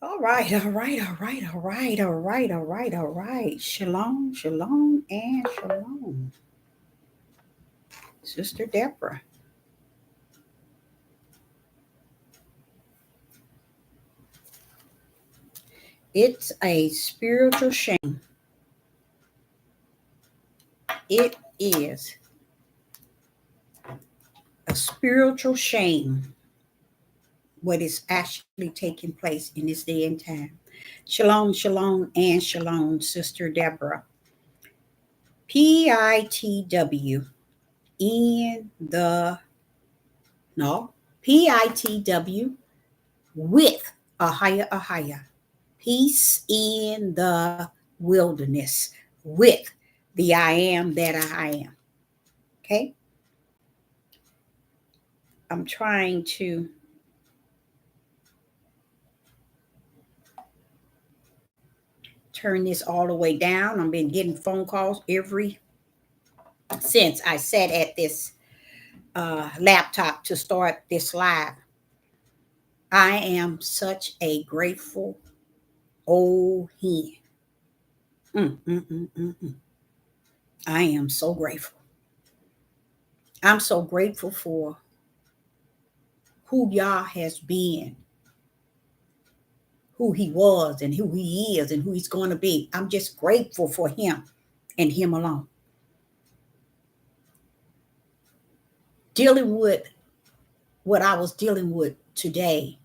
All right, all right, all right, all right, all right, all right, all right. Shalom, shalom, and shalom. Sister Deborah. It's a spiritual shame. It is a spiritual shame what is actually taking place in this day and time. Shalom, shalom, and shalom, Sister Deborah. PITW in the, no, PITW with a higher. Peace in the wilderness with the I am that I am. Okay. I'm trying to turn this all the way down. I've been getting phone calls every since I sat at this laptop to start this live. I am such a grateful old hen. Mm, mm, mm, mm, mm. I am so grateful. I'm so grateful for who Yah has been, who he was, and who he is, and who he's going to be. I'm just grateful for him and him alone. Dealing with what I was dealing with today,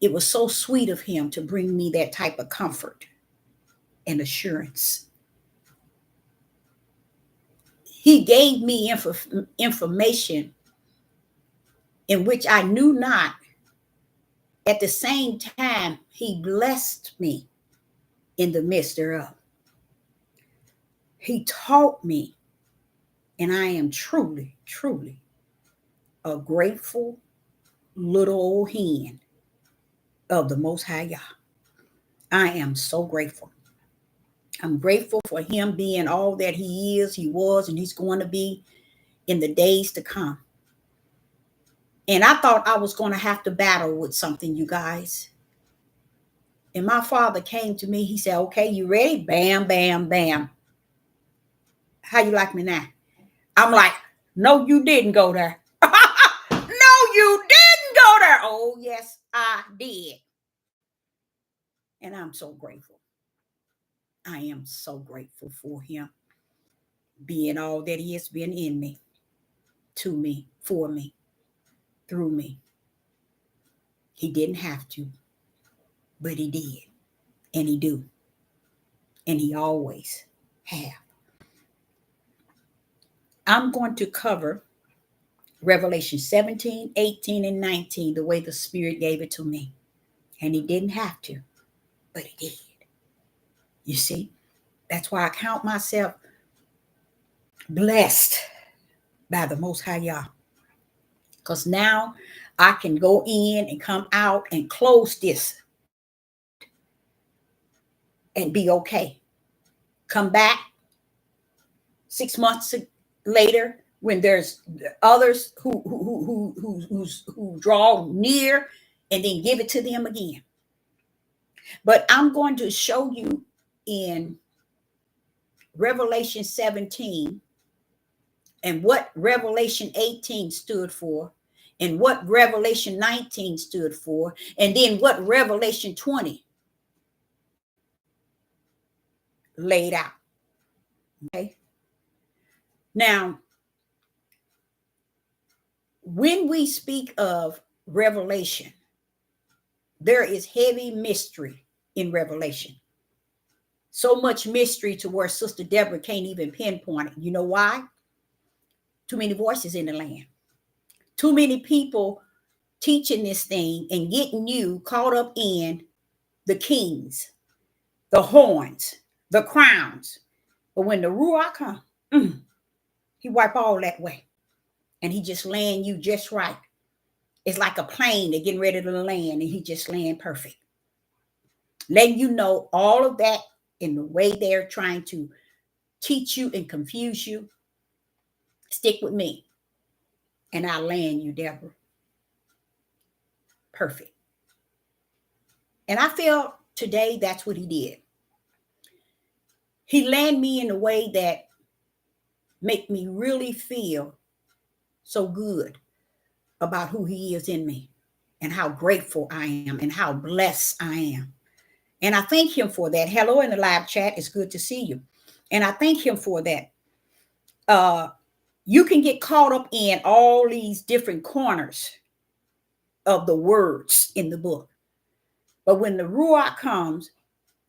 it was so sweet of him to bring me that type of comfort and assurance. He gave me information in which I knew not. At the same time, he blessed me in the midst thereof. He taught me, and I am truly, truly a grateful little old hen of the Most High Yah. I am so grateful. I'm grateful for him being all that he is, he was, and he's going to be in the days to come. And I thought I was going to have to battle with something, you guys. And my father came to me. He said, "Okay, you ready?" Bam, bam, bam. How you like me now? I'm like, "No, you didn't go there." No, you didn't go there. Oh, yes, I did. And I'm so grateful. I am so grateful for him being all that he has been in me, to me, for me, through me. He didn't have to, but he did. And he do. And he always have. I'm going to cover Revelation 17, 18, and 19 the way the Spirit gave it to me. And he didn't have to, but he did. You see? That's why I count myself blessed by the Most High Yah. Because now I can go in and come out and close this and be okay. Come back 6 months later when there's others who draw near and then give it to them again. But I'm going to show you in Revelation 17 and what Revelation 18 stood for, and what Revelation 19 stood for, and then what Revelation 20 laid out. Okay. Now, when we speak of Revelation, there is heavy mystery in Revelation. So much mystery to where Sister Deborah can't even pinpoint it. You know why? Too many voices in the land. Too many people teaching this thing and getting you caught up in the kings, the horns, the crowns. But when the Ruach comes, he wipe all that way. And he just land you just right. It's like a plane they're getting ready to land, and he just land perfect. Letting you know all of that in the way they're trying to teach you and confuse you. Stick with me, and I'll land you, Deborah. Perfect. And I feel today that's what he did. He landed me in a way that make me really feel so good about who he is in me and how grateful I am and how blessed I am. And I thank him for that. Hello in the live chat. It's good to see you. And I thank him for that. You can get caught up in all these different corners of the words in the book. But when the Ruach comes,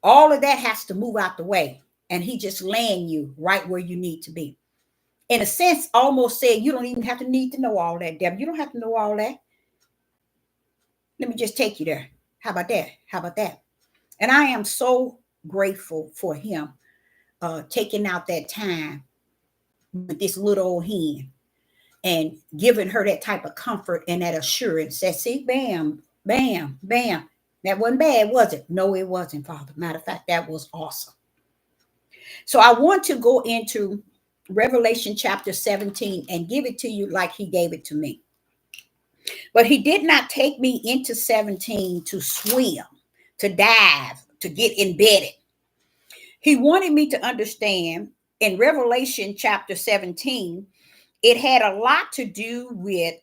all of that has to move out the way. And he just land you right where you need to be. In a sense, almost saying you don't even have to need to know all that, Deb. You don't have to know all that. Let me just take you there. How about that? How about that? And I am so grateful for him taking out that time with this little old hen and giving her that type of comfort and that assurance that, see, bam, bam, bam. That wasn't bad, was it? No, it wasn't, Father. Matter of fact, that was awesome. So I want to go into Revelation chapter 17 and give it to you like he gave it to me. But he did not take me into 17 to swim, to dive, to get embedded. He wanted me to understand in Revelation chapter 17, it had a lot to do with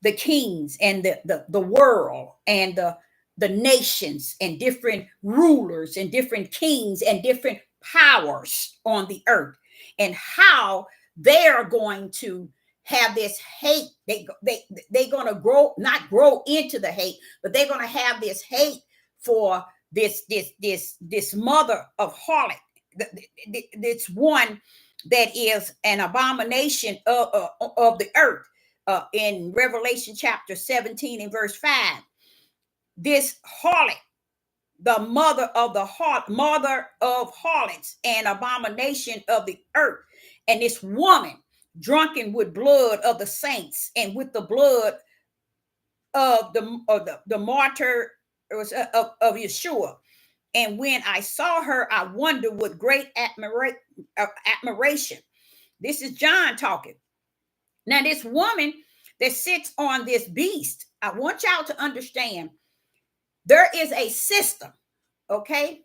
the kings and the world and the nations and different rulers and different kings and different powers on the earth, and how they're going to have this hate. They're going to not grow into the hate, but they're going to have this hate for this mother of harlot, this one that is an abomination of the earth. In Revelation chapter 17 and verse 5, this harlot, the mother of harlots and abomination of the earth, and this woman drunken with blood of the saints and with the blood of the martyr of Yeshua. And when I saw her, I wondered with great admiration. This is John talking. Now, this woman that sits on this beast, I want y'all to understand there is a system, okay?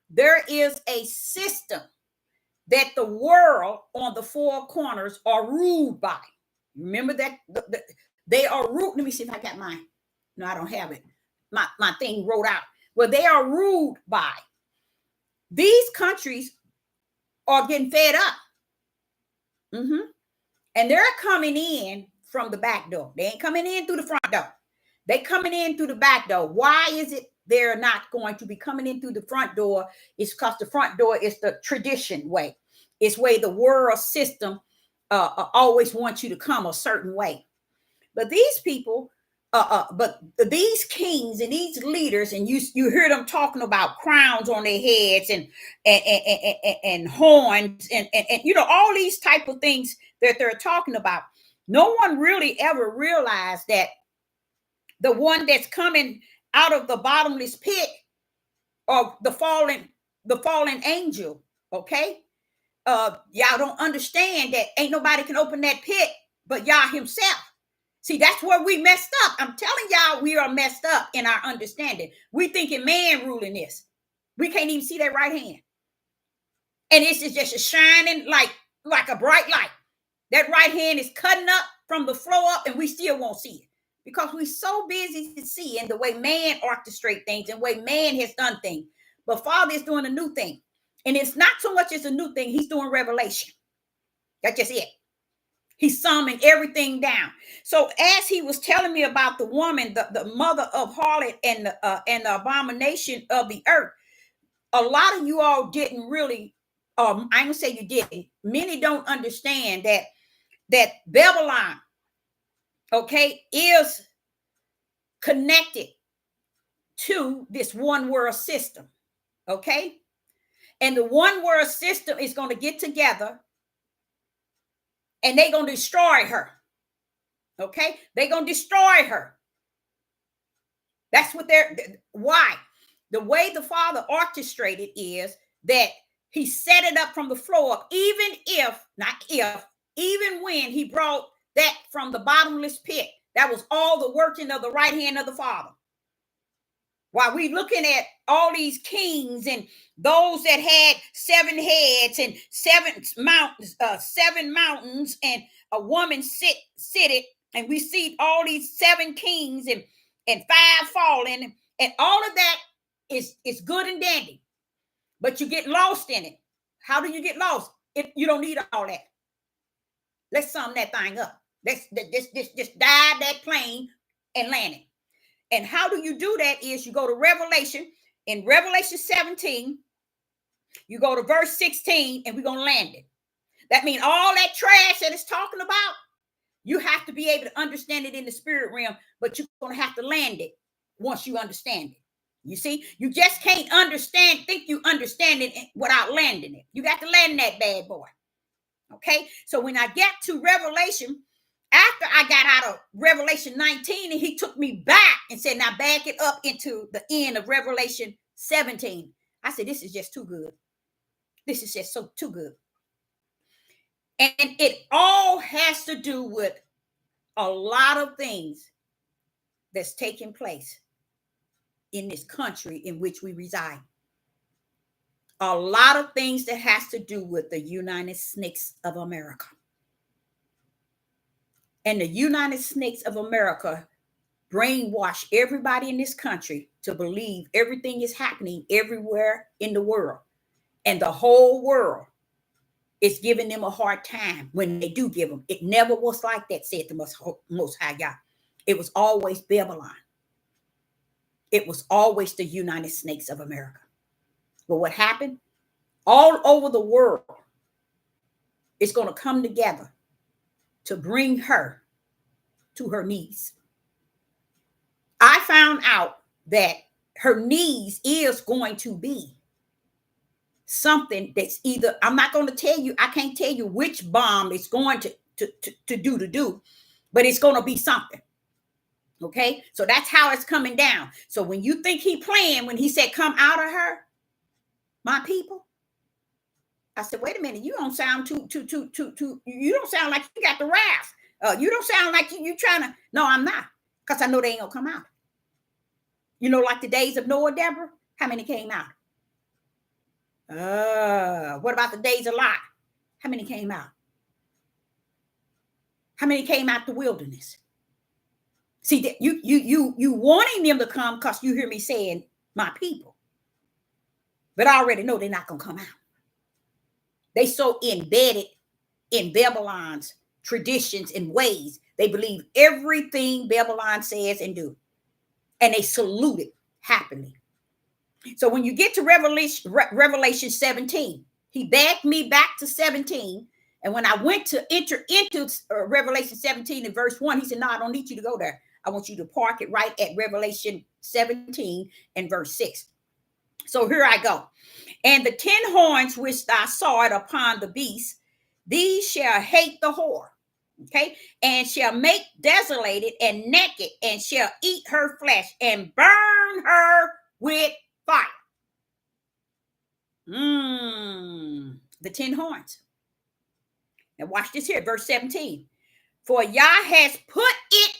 There is a system that the world on the four corners are ruled by. Remember that they are ruled. Let me see if I got mine. No, I don't have it. My thing wrote out. Well, they are ruled by. These countries are getting fed up. And they're coming in from the back door. They ain't coming in through the front door. They coming in through the back door. Why is it they're not going to be coming in through the front door? It's because the front door is the tradition way. It's way the world system always wants you to come a certain way. But these people, but these kings and these leaders, and you hear them talking about crowns on their heads and horns and all these type of things that they're talking about. No one really ever realized that the one that's coming out of the bottomless pit of the fallen angel, okay? Y'all don't understand that ain't nobody can open that pit but Yah himself. See, that's where we messed up. I'm telling y'all, we are messed up in our understanding. We thinking man ruling this. We can't even see that right hand. And this is just a shining like a bright light. That right hand is cutting up from the floor up, and we still won't see it because we're so busy to seeing the way man orchestrate things and the way man has done things. But Father is doing a new thing. And it's not so much as a new thing. He's doing revelation. That's just it. He's summing everything down. So as he was telling me about the woman, the mother of harlot and the abomination of the earth, a lot of you all didn't really, I'm going to say you didn't. Many don't understand that Babylon, okay, is connected to this one world system, okay? And the one world system is going to get together and they're going to destroy her, okay? They're going to destroy her. That's what why? The way the Father orchestrated is that he set it up from the floor up, even when he brought that from the bottomless pit. That was all the working of the right hand of the Father. While we looking at all these kings and those that had 7 heads and 7 mountains, and a woman seated, and we see all these 7 kings and 5 falling, and all of that is good and dandy, but you get lost in it. How do you get lost? If you don't need all that, let's sum that thing up. Let's just dive that plane and land it. And how do you do that? Is you go to Revelation. In Revelation 17, you go to verse 16, and we're going to land it. That means all that trash that it's talking about, you have to be able to understand it in the spirit realm, but you're going to have to land it once you understand it. You see, you just can't think you understand it without landing it. You got to land that bad boy. Okay, so when I get to Revelation, after I got out of Revelation 19, and he took me back and said, now back it up into the end of Revelation 17. I said, this is just too good. This is just too good. And it all has to do with a lot of things that's taking place in this country in which we reside. A lot of things that has to do with the United Snakes of America. And the United Snakes of America brainwash everybody in this country to believe everything is happening everywhere in the world. And the whole world is giving them a hard time when they do give them. It never was like that, said the Most High God. It was always Babylon. It was always the United Snakes of America. But what happened? All over the world, it's going to come together to bring her to her knees. I found out that her knees is going to be something that's either, I'm not going to tell you, I can't tell you which bomb it's going to do, but it's going to be something. Okay, so that's how it's coming down. So when you think he playing, when he said, come out of her, my people, I said, wait a minute, you don't sound too, you don't sound like you got the wrath. You don't sound like you trying to, no, I'm not, because I know they ain't gonna come out. You know, like the days of Noah, Deborah, how many came out? What about the days of Lot? How many came out? How many came out the wilderness? See, that you wanting them to come because you hear me saying my people. But I already know they're not going to come out. They so embedded in Babylon's traditions and ways. They believe everything Babylon says and do. And they salute it happily. So when you get to Revelation 17, he backed me back to 17. And when I went to enter into Revelation 17 and verse 1, he said, no, I don't need you to go there. I want you to park it right at Revelation 17 and verse 6. So here I go. And the 10 horns which thou sawest upon the beast, these shall hate the whore, okay, and shall make desolated and naked, and shall eat her flesh and burn her with fire. The 10 horns. Now watch this here, verse 17. For Yah has put it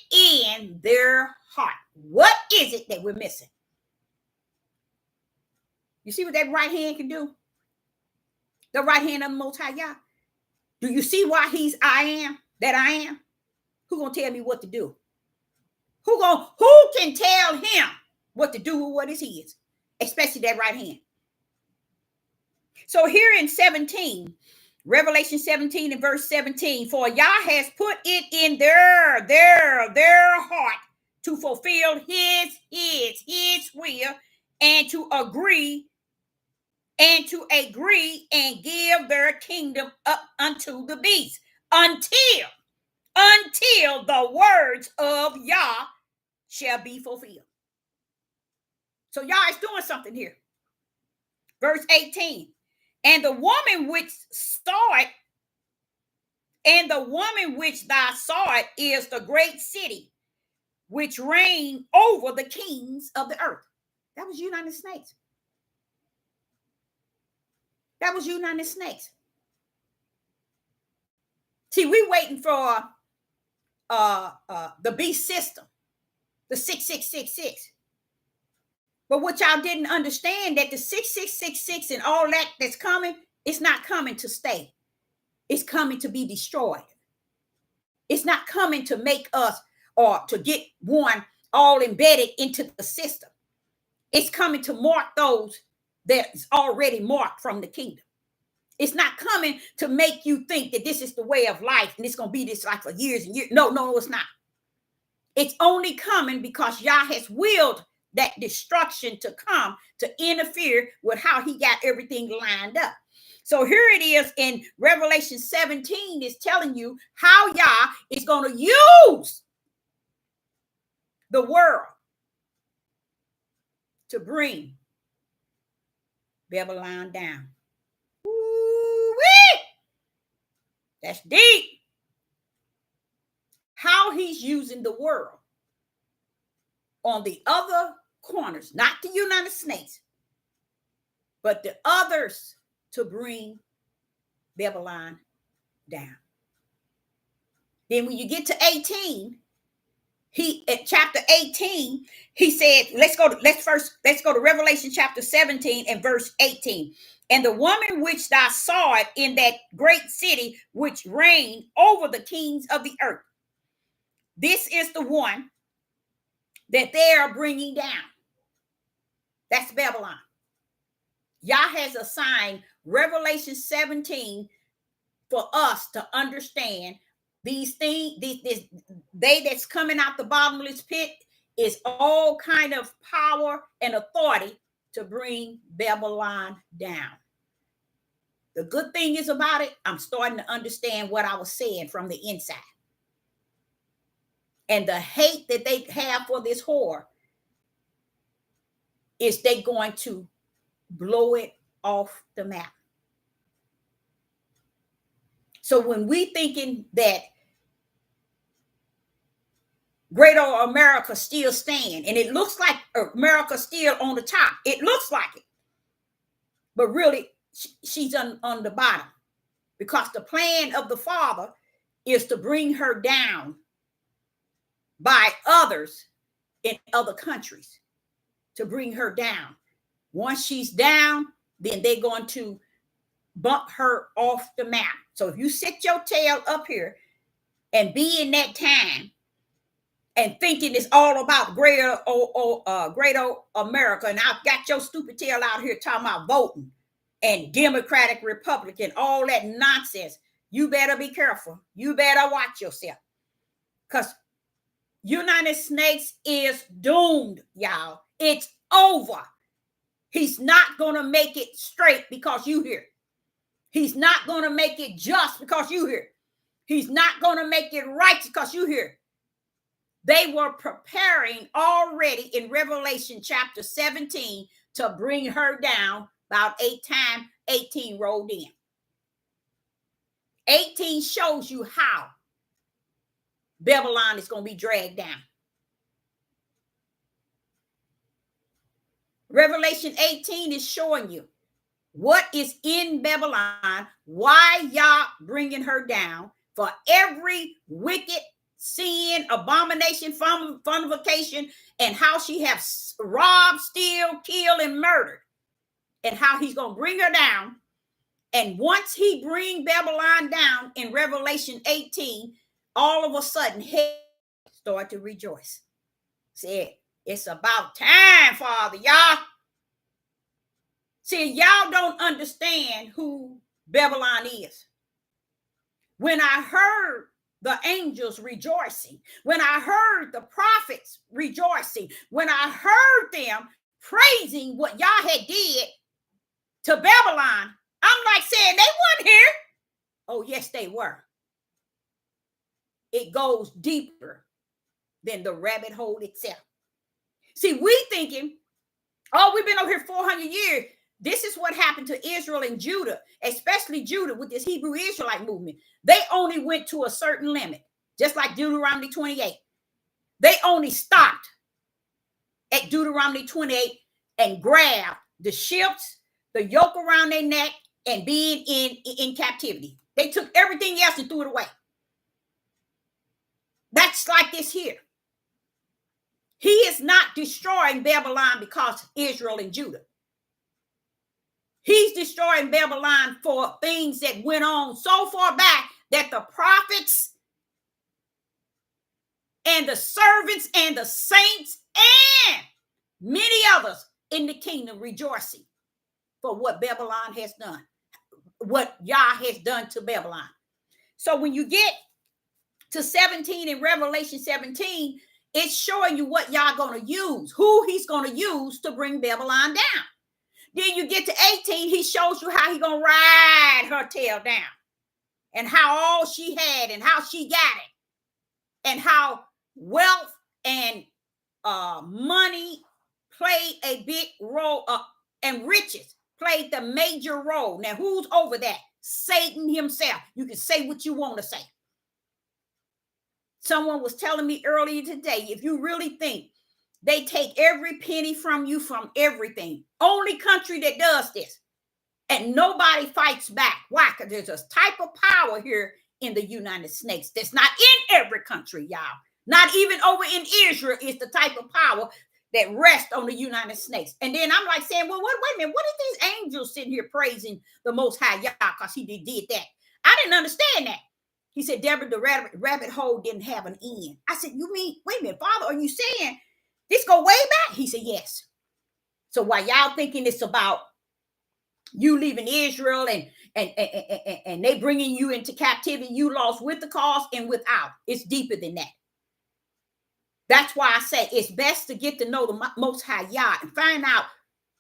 in their heart. What is it that we're missing? You see what that right hand can do? The right hand of the Most High Yah. Do you see why he's I am that I am? Who gonna tell me what to do? Who can tell him what to do with what is his? Especially that right hand. So here in 17, Revelation 17 and verse 17, for Yah has put it in their heart to fulfill his will, and to agree and give their kingdom up unto the beast until the words of Yah shall be fulfilled. So Yah is doing something here. Verse 18. And the woman which thou sawest is the great city which reigned over the kings of the earth. That was United Snakes. That was United Snakes. See, we waiting for the beast system, the 6666. But what y'all didn't understand, that the 6666 and all that that's coming, it's not coming to stay. It's coming to be destroyed. It's not coming to make us or to get one all embedded into the system. It's coming to mark those that's already marked from the kingdom. It's not coming to make you think that this is the way of life and it's going to be this like for years and years. No, it's not. It's only coming because Yah has willed that destruction to come to interfere with how he got everything lined up. So here it is in Revelation 17 is telling you how Yah is going to use the world to bring Babylon down. Woo-wee! That's deep. How he's using the world on the other corners, not the United States, but the others to bring Babylon down. Then when you get to 18, at chapter 18, he said, let's go to Revelation chapter 17 and verse 18. And the woman which thou sawest in that great city which reigned over the kings of the earth. This is the one that they are bringing down. That's Babylon. Yah has assigned Revelation 17 for us to understand these things. They that's coming out the bottomless pit is all kind of power and authority to bring Babylon down. The good thing is about it, I'm starting to understand what I was saying from the inside. And the hate that they have for this whore is they going to blow it off the map. So when we thinking that great old America still stand, and it looks like America still on the top, it looks like it, but really she's on the bottom, because the plan of the Father is to bring her down by others in other countries, to bring her down. Once she's down, then they're going to bump her off the map. So if you sit your tail up here and be in that time and thinking it's all about great old America, and I've got your stupid tail out here talking about voting and Democratic, Republican, all that nonsense, you better be careful. You better watch yourself, because United States is doomed, y'all. It's over. He's not going to make it straight because you here. He's not going to make it just because you here. He's not going to make it right because you here. They were preparing already in Revelation chapter 17 to bring her down. About 18 rolled in. 18 shows you how Babylon is going to be dragged down. Revelation 18 is showing you what is in Babylon, why Yah bringing her down, for every wicked sin, abomination, fornication, and how she has robbed, steal, killed, and murdered, and how he's going to bring her down. And once he bring Babylon down in Revelation 18, all of a sudden, he start to rejoice. Said, it's about time, Father, y'all. See, y'all don't understand who Babylon is. When I heard the angels rejoicing, when I heard the prophets rejoicing, when I heard them praising what Yah had did to Babylon, I'm like saying, they weren't here. Oh, yes, they were. It goes deeper than the rabbit hole itself. See, we thinking, oh, we've been over here 400 years. This is what happened to Israel and Judah, especially Judah with this Hebrew Israelite movement. They only went to a certain limit, just like Deuteronomy 28. They only stopped at Deuteronomy 28 and grabbed the ships, the yoke around their neck, and being in captivity. They took everything else and threw it away. That's like this here. He is not destroying Babylon because Israel and Judah. He's destroying Babylon for things that went on so far back that the prophets and the servants and the saints and many others in the kingdom rejoicing for what Babylon has done, what Yah has done to Babylon. So when you get to 17 in Revelation 17, it's showing you what Yah going to use, who he's going to use to bring Babylon down. Then you get to 18, he shows you how he's going to ride her tail down and how all she had and how she got it and how wealth and money played a big role, and riches played the major role. Now, who's over that? Satan himself. You can say what you want to say. Someone was telling me earlier today, if you really think they take every penny from you from everything, only country that does this, and nobody fights back. Why? Because there's a type of power here in the United States that's not in every country, y'all. Not even over in Israel is the type of power that rests on the United States. And then I'm like saying, well, wait a minute, what are these angels sitting here praising the Most High Yah because he did that? I didn't understand that. He said, Deborah, the rabbit hole didn't have an end. I said, you mean, wait a minute, Father, are you saying this go way back? He said, yes. So while y'all thinking it's about you leaving Israel and they bringing you into captivity, you lost with the cause and without. It's deeper than that. That's why I say it's best to get to know the Most High Yah and find out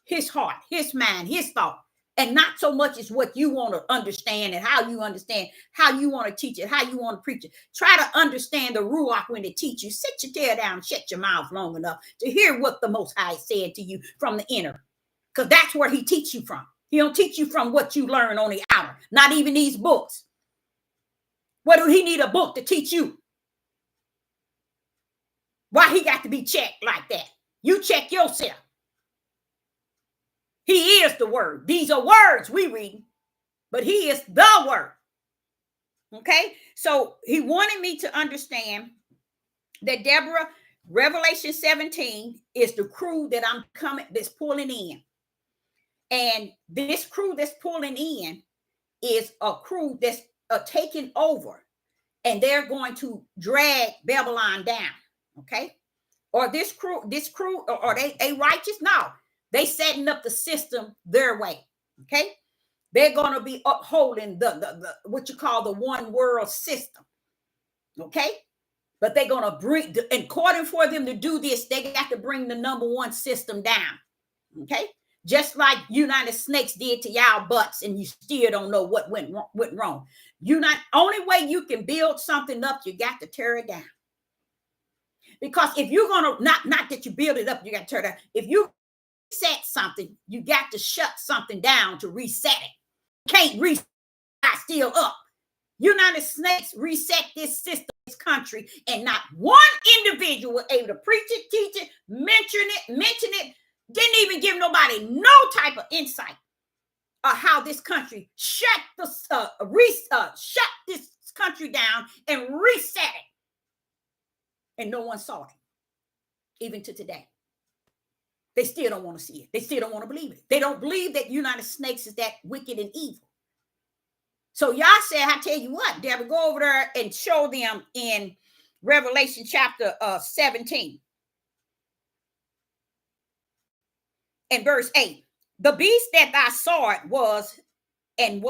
his heart, his mind, his thought, and not so much as what you want to understand and how you understand, how you want to teach it, how you want to preach it. Try to understand the Ruach when they teach you. Sit your tail down and shut your mouth long enough to hear what the Most High said to you from the inner, because that's where he teach you from. He don't teach you from what you learn on the outer, not even these books. What do he need a book to teach you? Why he got to be checked like that? You check yourself. He is the word. These are words we read, but he is the word. Okay? So he wanted me to understand that Deborah, Revelation 17 is the crew that that's pulling in. And this crew that's pulling in is a crew that's taking over, and they're going to drag Babylon down. Okay, or this crew, are they righteous? No, they setting up the system their way. Okay, they're going to be upholding the what you call the one world system. Okay, but they're going to bring, in order for them to do this, they got to bring the number one system down. Okay, just like United Snakes did to y'all butts, and you still don't know what went wrong. Only way you can build something up, you got to tear it down. Because if you're going to, not that you build it up, you got to tear it down. If you reset something, you got to shut something down to reset it. You can't reset still up. United Snakes reset this system, this country, and not one individual was able to preach it, teach it, mention it, didn't even give nobody no type of insight of how this country shut this country down and reset it. And no one saw it, even to today. They still don't want to see it. They still don't want to believe it. They don't believe that United Snakes is that wicked and evil. So Yah said, I tell you what, Deborah, go over there and show them in Revelation chapter 17 and verse 8. The beast that I saw it was and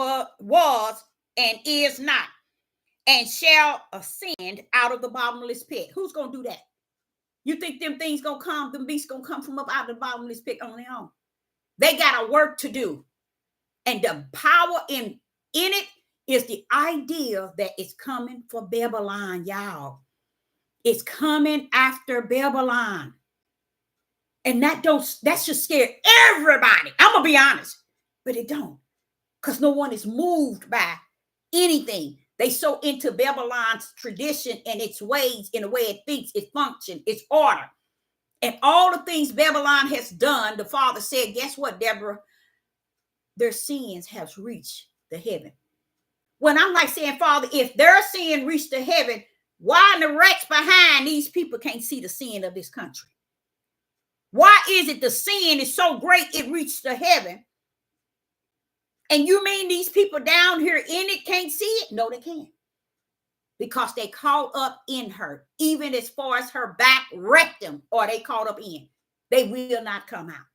is not, and shall ascend out of the bottomless pit. Who's going to do that? You think them things going to come, them beasts going to come from up out of the bottomless pit on their own? They got a work to do. And the power in it is the idea that it's coming for Babylon, y'all. It's coming after Babylon. And that should scare everybody. I'm going to be honest. But it don't. Because no one is moved by anything. They so into Babylon's tradition and its ways, in the way it thinks, its function, its order. And all the things Babylon has done, the Father said, guess what, Deborah? Their sins have reached the heaven. When I'm like saying, Father, if their sin reached the heaven, why in the wrecks behind these people can't see the sin of this country? Why is it the sin is so great it reached to heaven? And you mean these people down here in it can't see it? No, they can't. Because they caught up in her, even as far as her back rectum, or they caught up in. They will not come out.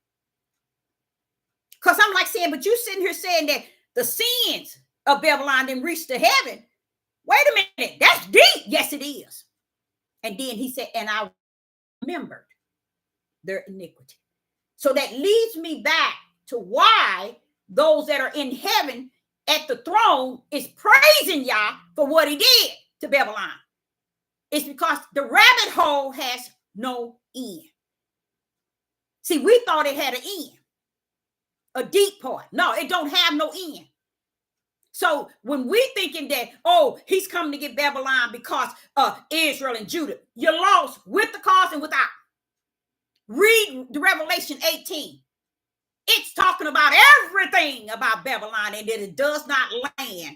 Because I'm like saying, but you sitting here saying that the sins of Babylon didn't reach to heaven. Wait a minute, that's deep. Yes, it is. And then he said, and I remembered their iniquity. So that leads me back to why those that are in heaven at the throne is praising Yah for what he did to Babylon. It's because the rabbit hole has no end. See, we thought it had an end, a deep part. No, it don't have no end. So when we thinking that, oh, he's coming to get Babylon because Israel and Judah, you're lost with the cause and without. Read the Revelation 18. It's talking about everything about Babylon and that it does not land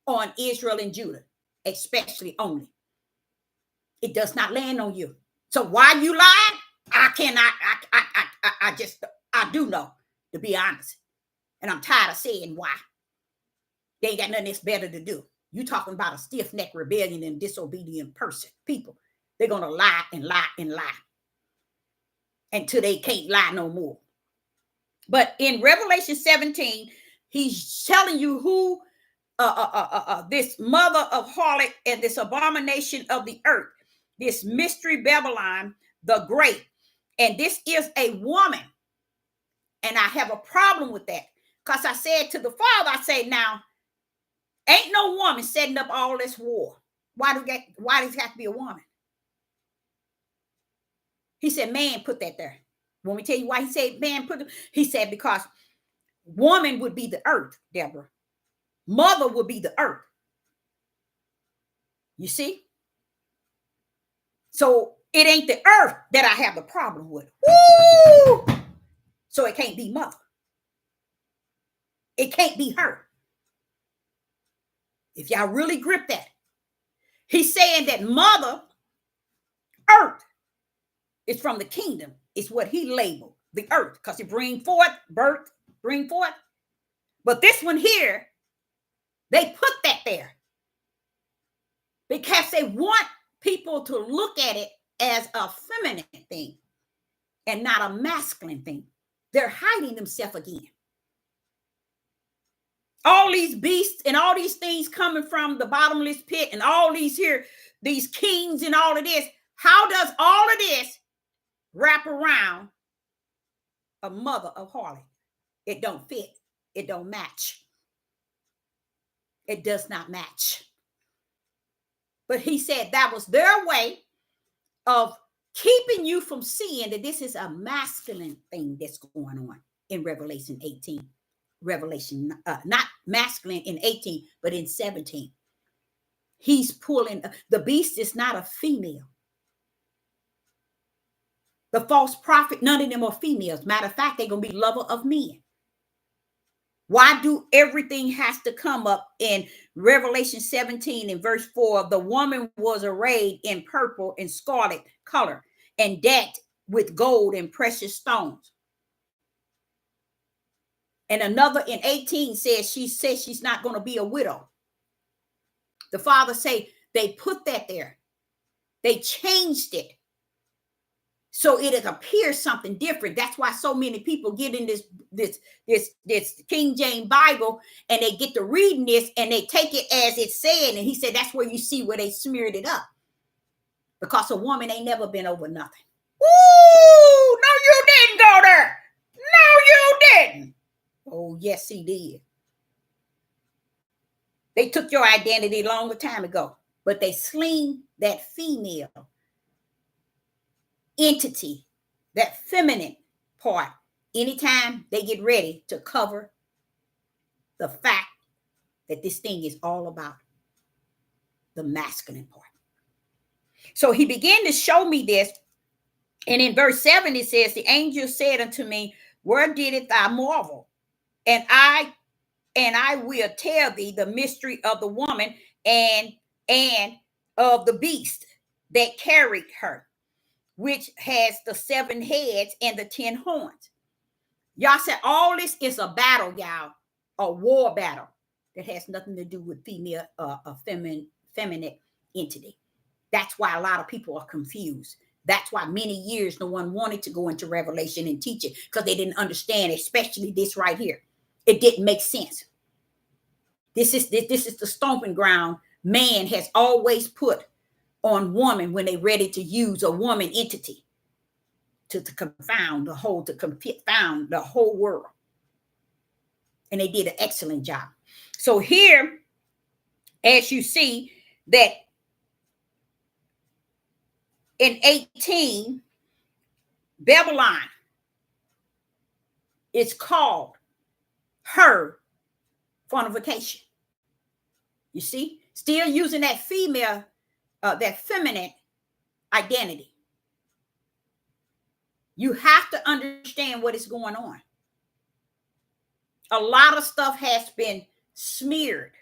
on Israel and Judah, especially only. It does not land on you. So why you lied? I cannot, I do know, to be honest. And I'm tired of saying why. They ain't got nothing else better to do. You talking about a stiff-necked rebellion and disobedient person. People, they're going to lie and lie and lie until they can't lie no more. But in Revelation 17, he's telling you who this mother of harlot and this abomination of the earth, this mystery Babylon the Great. And this is a woman. And I have a problem with that. Because I said to the Father, I say, now, ain't no woman setting up all this war. Why does it have to be a woman? He said, man put that there. When we tell you why he said man put it, he said because woman would be the earth, Deborah. Mother would be the earth. You see? So it ain't the earth that I have the problem with. Woo! So it can't be mother. It can't be her. If y'all really grip that. He's saying that mother, earth, is from the kingdom. It's what he labeled the earth because it bring forth, birth, bring forth. But this one here, they put that there because they want people to look at it as a feminine thing and not a masculine thing. They're hiding themselves again. All these beasts and all these things coming from the bottomless pit and all these here, these kings and all of this. How does all of this wrap around a mother of harlot? It don't fit. It don't match. It does not match. But he said that was their way of keeping you from seeing that this is a masculine thing that's going on in Revelation 18. Revelation, not masculine in 18, but in 17. He's pulling, the beast is not a female. The false prophet, none of them are females. Matter of fact, they're going to be lover of men. Why do everything has to come up in Revelation 17 in verse 4? The woman was arrayed in purple and scarlet color and decked with gold and precious stones. And another in 18 says she's not going to be a widow. The Father say they put that there. They changed it. So it appears something different. That's why so many people get in this King James Bible and they get to reading this and they take it as it's said. And he said that's where you see where they smeared it up. Because a woman ain't never been over nothing. Ooh, no, you didn't go there. No, you didn't. Oh, yes, he did. They took your identity a long time ago, but they sling that female entity, that feminine part, anytime they get ready to cover the fact that this thing is all about the masculine part. So he began to show me this. And in verse 7, it says, the angel said unto me, where didst thou marvel? And I will tell thee the mystery of the woman and of the beast that carried her, which has the 7 heads and the 10 horns. Y'all said all this is a battle, y'all, a war battle that has nothing to do with female, feminine entity. That's why a lot of people are confused. That's why many years no one wanted to go into Revelation and teach it, because they didn't understand, especially this right here. It didn't make sense. This is the stomping ground man has always put on woman when they're ready to use a woman entity to confound the whole, to confound the whole world. And they did an excellent job. So here, as you see that in 18, Babylon is called her fornication. You see, still using that female, that feminine identity. You have to understand what is going on. A lot of stuff has been smeared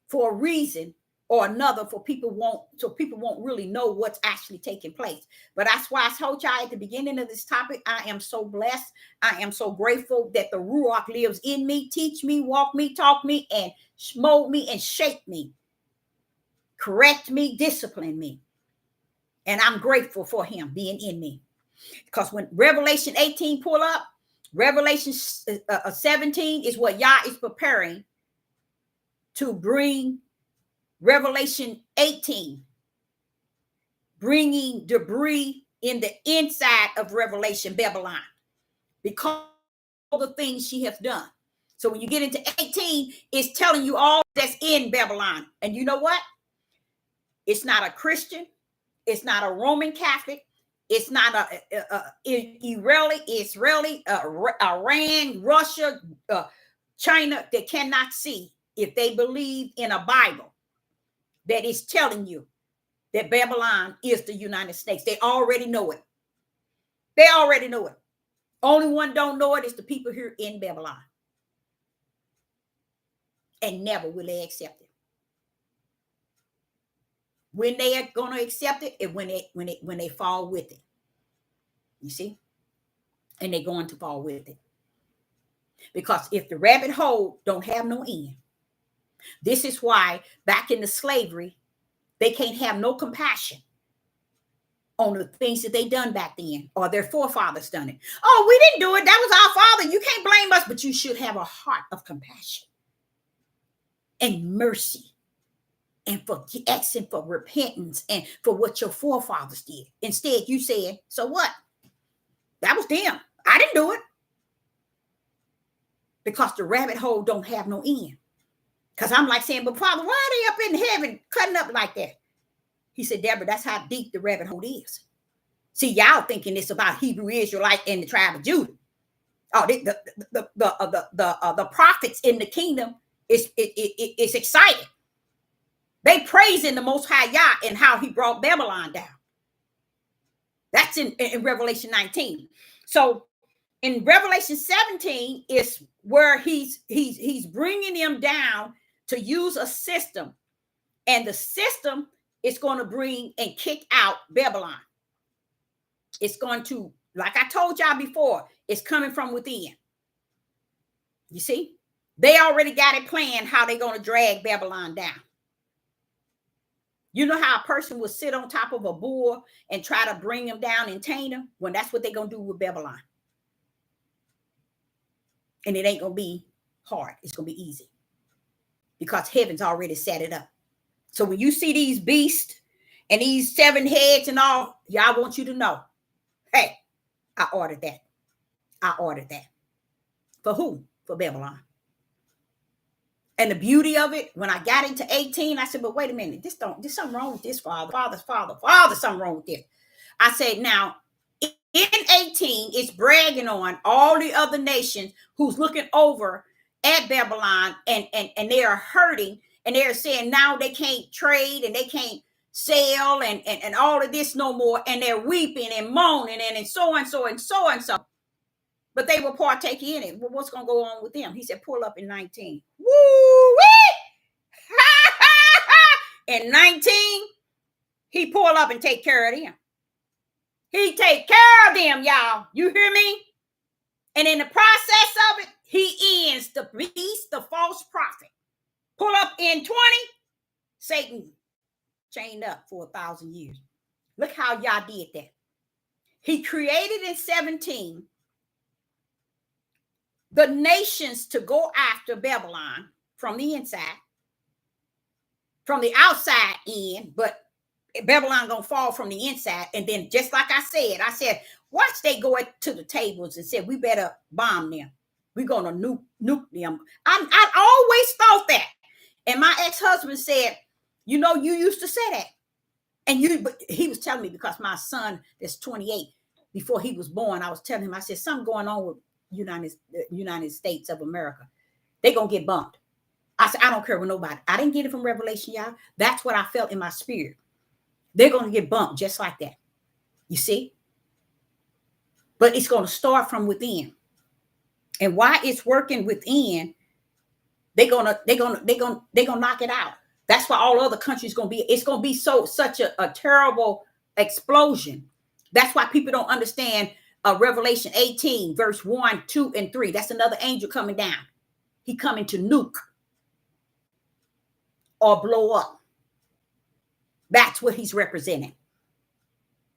for a reason or another, so people won't really know what's actually taking place. But that's why I told y'all at the beginning of this topic, I am so blessed. I am so grateful that the Ruach lives in me, teach me, walk me, talk me, and mold me and shape me, correct me, discipline me. And I'm grateful for him being in me. Because when Revelation 18 pull up, Revelation 17 is what Yah is preparing to bring Revelation 18, bringing debris in the inside of Revelation Babylon because of the things she has done. So when you get into 18, it's telling you all that's in Babylon. And you know what? It's not a Christian. It's not a Roman Catholic. It's not a Israeli, Iran, Russia, China that cannot see, if they believe in a Bible that is telling you that Babylon is the United States. They already know it. They already know it. Only one don't know it is the people here in Babylon. And never will they accept it. When they are going to accept it, and when they fall with it. You see? And they're going to fall with it. Because if the rabbit hole don't have no end, this is why back in the slavery, they can't have no compassion on the things that they done back then, or their forefathers done it. Oh, we didn't do it. That was our father. You can't blame us, but you should have a heart of compassion and mercy, and for asking for repentance and for what your forefathers did. Instead, you said, so what? That was them. I didn't do it. Because the rabbit hole don't have no end. Because I'm like saying, but Father, why are they up in heaven cutting up like that? He said, Deborah, that's how deep the rabbit hole is. See, y'all thinking it's about Hebrew Israelite and the tribe of Judah. Oh, the prophets in the kingdom is excited. They praising the Most High Yah and how he brought Babylon down. That's in Revelation 19. So in Revelation 17 is where he's bringing them down to use a system, and the system is going to bring and kick out Babylon. It's going to, like I told y'all before, it's coming from within. You see, they already got it planned how they're going to drag Babylon down. You know how a person will sit on top of a bull and try to bring him down and tame him? Well, that's what they're going to do with Babylon. And it ain't going to be hard. It's going to be easy. Because heaven's already set it up. So when you see these beasts and these 7 heads and all, y'all want you to know, hey, I ordered that. I ordered that. For who? For Babylon. And the beauty of it, when I got into 18, I said, but wait a minute, there's something wrong with this, Father, something wrong with this. I said, now, in 18, it's bragging on all the other nations who's looking over at Babylon, and they are hurting, and they're saying now they can't trade and they can't sell and all of this no more, and they're weeping and moaning and so and so and so and so. But they will partake in it. Well, what's going to go on with them? He said, pull up in 19. Woo-wee! In 19, he pull up and take care of them. He take care of them, y'all. You hear me? And in the process of it, he ends the beast, the false prophet. Pull up in 20, Satan chained up for 1,000 years. Look how y'all did that. He created in 17 the nations to go after Babylon from the inside, from the outside in, but Babylon gonna fall from the inside. And then just like I said, watch they go to the tables and said, we better bomb them. We're gonna nuke them. I always thought that. And my ex-husband said, you know, you used to say that. But he was telling me, because my son that's 28, before he was born, I was telling him, I said, something going on with United States of America. They're gonna get bumped. I said, I don't care with nobody. I didn't get it from Revelation, y'all. That's what I felt in my spirit. They're going to get bumped just like that. You see? But it's going to start from within. And why it's working within, they're gonna knock it out. That's why all other countries going to be, it's going to be such a terrible explosion. That's why people don't understand Revelation 18, verse 1, 2, and 3. That's another angel coming down. He coming to nuke or blow up. That's what he's representing.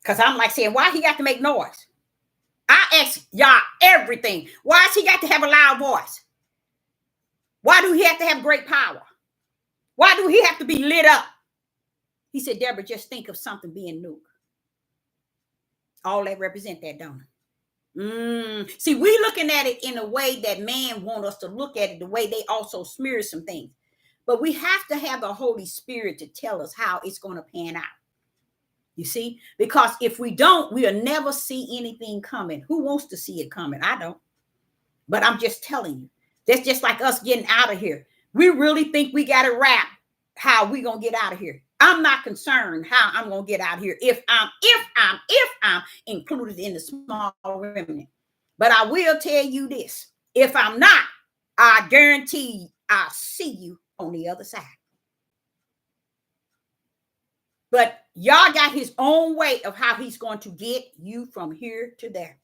Because I'm like saying, why he got to make noise? I ask y'all everything. Why has he got to have a loud voice? Why do he have to have great power? Why do he have to be lit up? He said, Deborah, just think of something being nuked. All that represent that, don't it? See, we looking at it in a way that man want us to look at it, the way they also smear some things. But we have to have the Holy Spirit to tell us how it's going to pan out. You see? Because if we don't, we'll never see anything coming. Who wants to see it coming? I don't. But I'm just telling you. That's just like us getting out of here. We really think we got it wrapped how we going to get out of here. I'm not concerned how I'm going to get out of here if I'm included in the small remnant. But I will tell you this. If I'm not, I guarantee I'll see you on the other side. But y'all got his own way of how he's going to get you from here to there.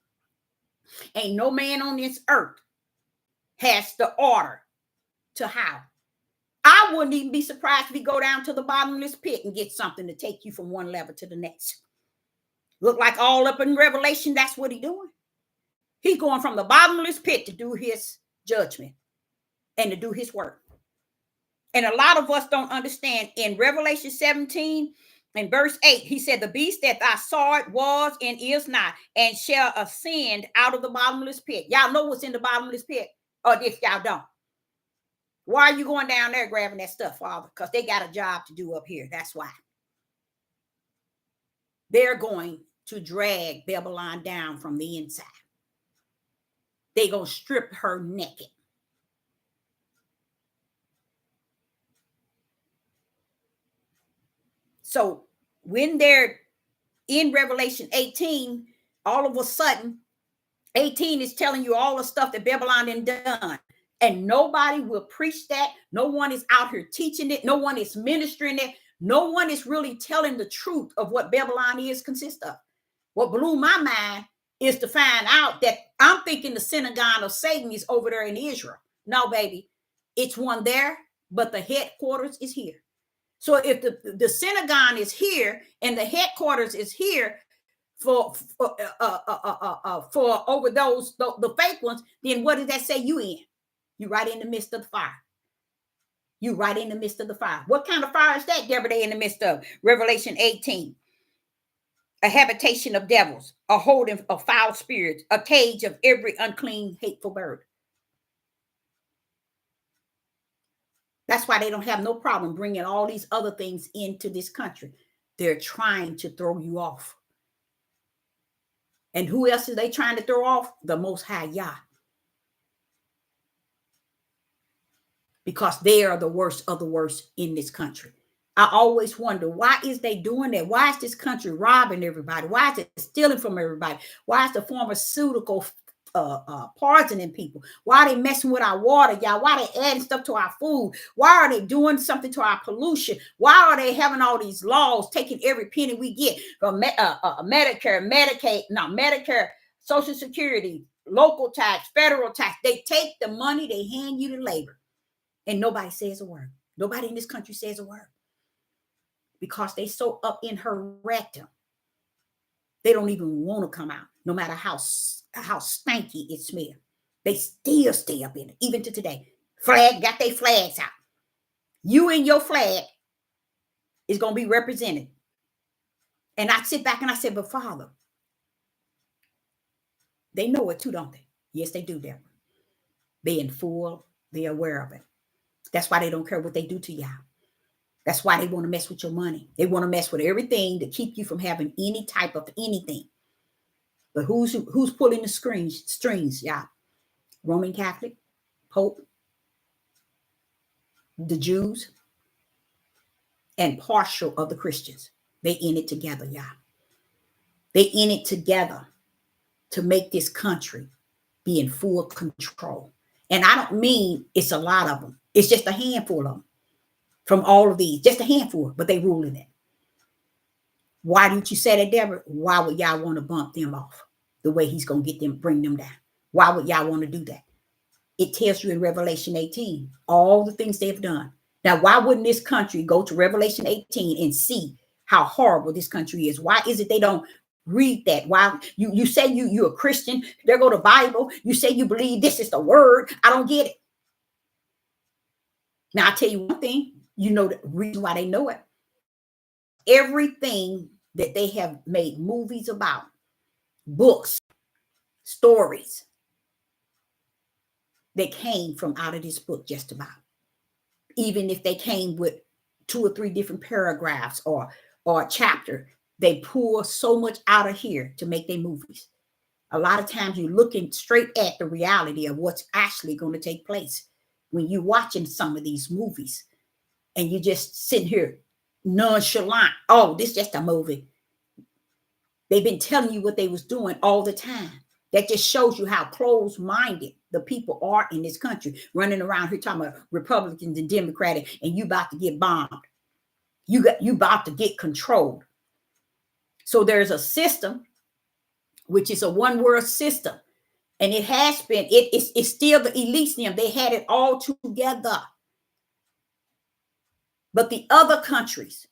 Ain't no man on this earth has the order to how. I wouldn't even be surprised if he go down to the bottomless pit and get something to take you from one level to the next. Look like all up in Revelation, that's what he's doing. He's going from the bottomless pit to do his judgment and to do his work. And a lot of us don't understand. In Revelation 17 and verse 8, he said, the beast that I saw it was and is not, and shall ascend out of the bottomless pit. Y'all know what's in the bottomless pit? Or if y'all don't. Why are you going down there grabbing that stuff, Father? Because they got a job to do up here. That's why. They're going to drag Babylon down from the inside. They're going to strip her naked. So when they're in Revelation 18, all of a sudden, 18 is telling you all the stuff that Babylon had done. And nobody will preach that. No one is out here teaching it. No one is ministering it. No one is really telling the truth of what Babylon consists of. What blew my mind is to find out that I'm thinking the synagogue of Satan is over there in Israel. No, baby. It's one there, but the headquarters is here. So if the synagogue is here and the headquarters is here for over those the fake ones, then what does that say you in? You right in the midst of the fire. You right in the midst of the fire. What kind of fire is that, Deborah, they in the midst of? Revelation 18. A habitation of devils, a holding of foul spirits, a cage of every unclean, hateful bird. That's why they don't have no problem bringing all these other things into this country. They're trying to throw you off. And who else are they trying to throw off? The Most High Yah. Because they are the worst of the worst in this country. I always wonder, why is they doing that? Why is this country robbing everybody? Why is it stealing from everybody? Why is the pharmaceutical poisoning people? Why are they messing with our water, y'all? Why are they adding stuff to our food? Why are they doing something to our pollution? Why are they having all these laws, taking every penny we get from Medicare, Medicaid, Medicare, Social Security, local tax, federal tax? They take the money, they hand you the labor, and nobody says a word. Nobody in this country says a word because they so up in her rectum. They don't even want to come out, no matter how stanky it smells. They still stay up in it, even to today. Flag, got their flags out. You and your flag is going to be represented. And I sit back and I said, but Father, they know it too, don't they? Yes, they do, Deborah. Being full, they're aware of it. That's why they don't care what they do to y'all. That's why they want to mess with your money. They want to mess with everything to keep you from having any type of anything. But who's pulling the strings, y'all? Roman Catholic, Pope, the Jews, and partial of the Christians. They in it together, y'all. They in it together to make this country be in full control. And I don't mean it's a lot of them. It's just a handful of them. From all of these, just a handful, but they ruling it. Why didn't you say that, Deborah? Why would y'all want to bump them off the way he's going to get them, bring them down? Why would y'all want to do that? It tells you in Revelation 18, all the things they've done. Now, why wouldn't this country go to Revelation 18 and see how horrible this country is? Why is it they don't read that? Why you say you're a Christian, there go the Bible. You say you believe this is the word. I don't get it. Now, I'll tell you one thing. You know the reason why they know it. Everything that they have made movies about, books, stories, they came from out of this book just about. Even if they came with 2 or 3 different paragraphs or a chapter, they pour so much out of here to make their movies. A lot of times you're looking straight at the reality of what's actually going to take place when you're watching some of these movies. And you just sitting here nonchalant. Oh, this is just a movie. They've been telling you what they was doing all the time. That just shows you how closed-minded the people are in this country, running around here talking about Republicans and Democrats, and you about to get bombed. You about to get controlled. So there's a system, which is a one-world system, and it has been. It's still the Elysium. They had it all together. But the other countries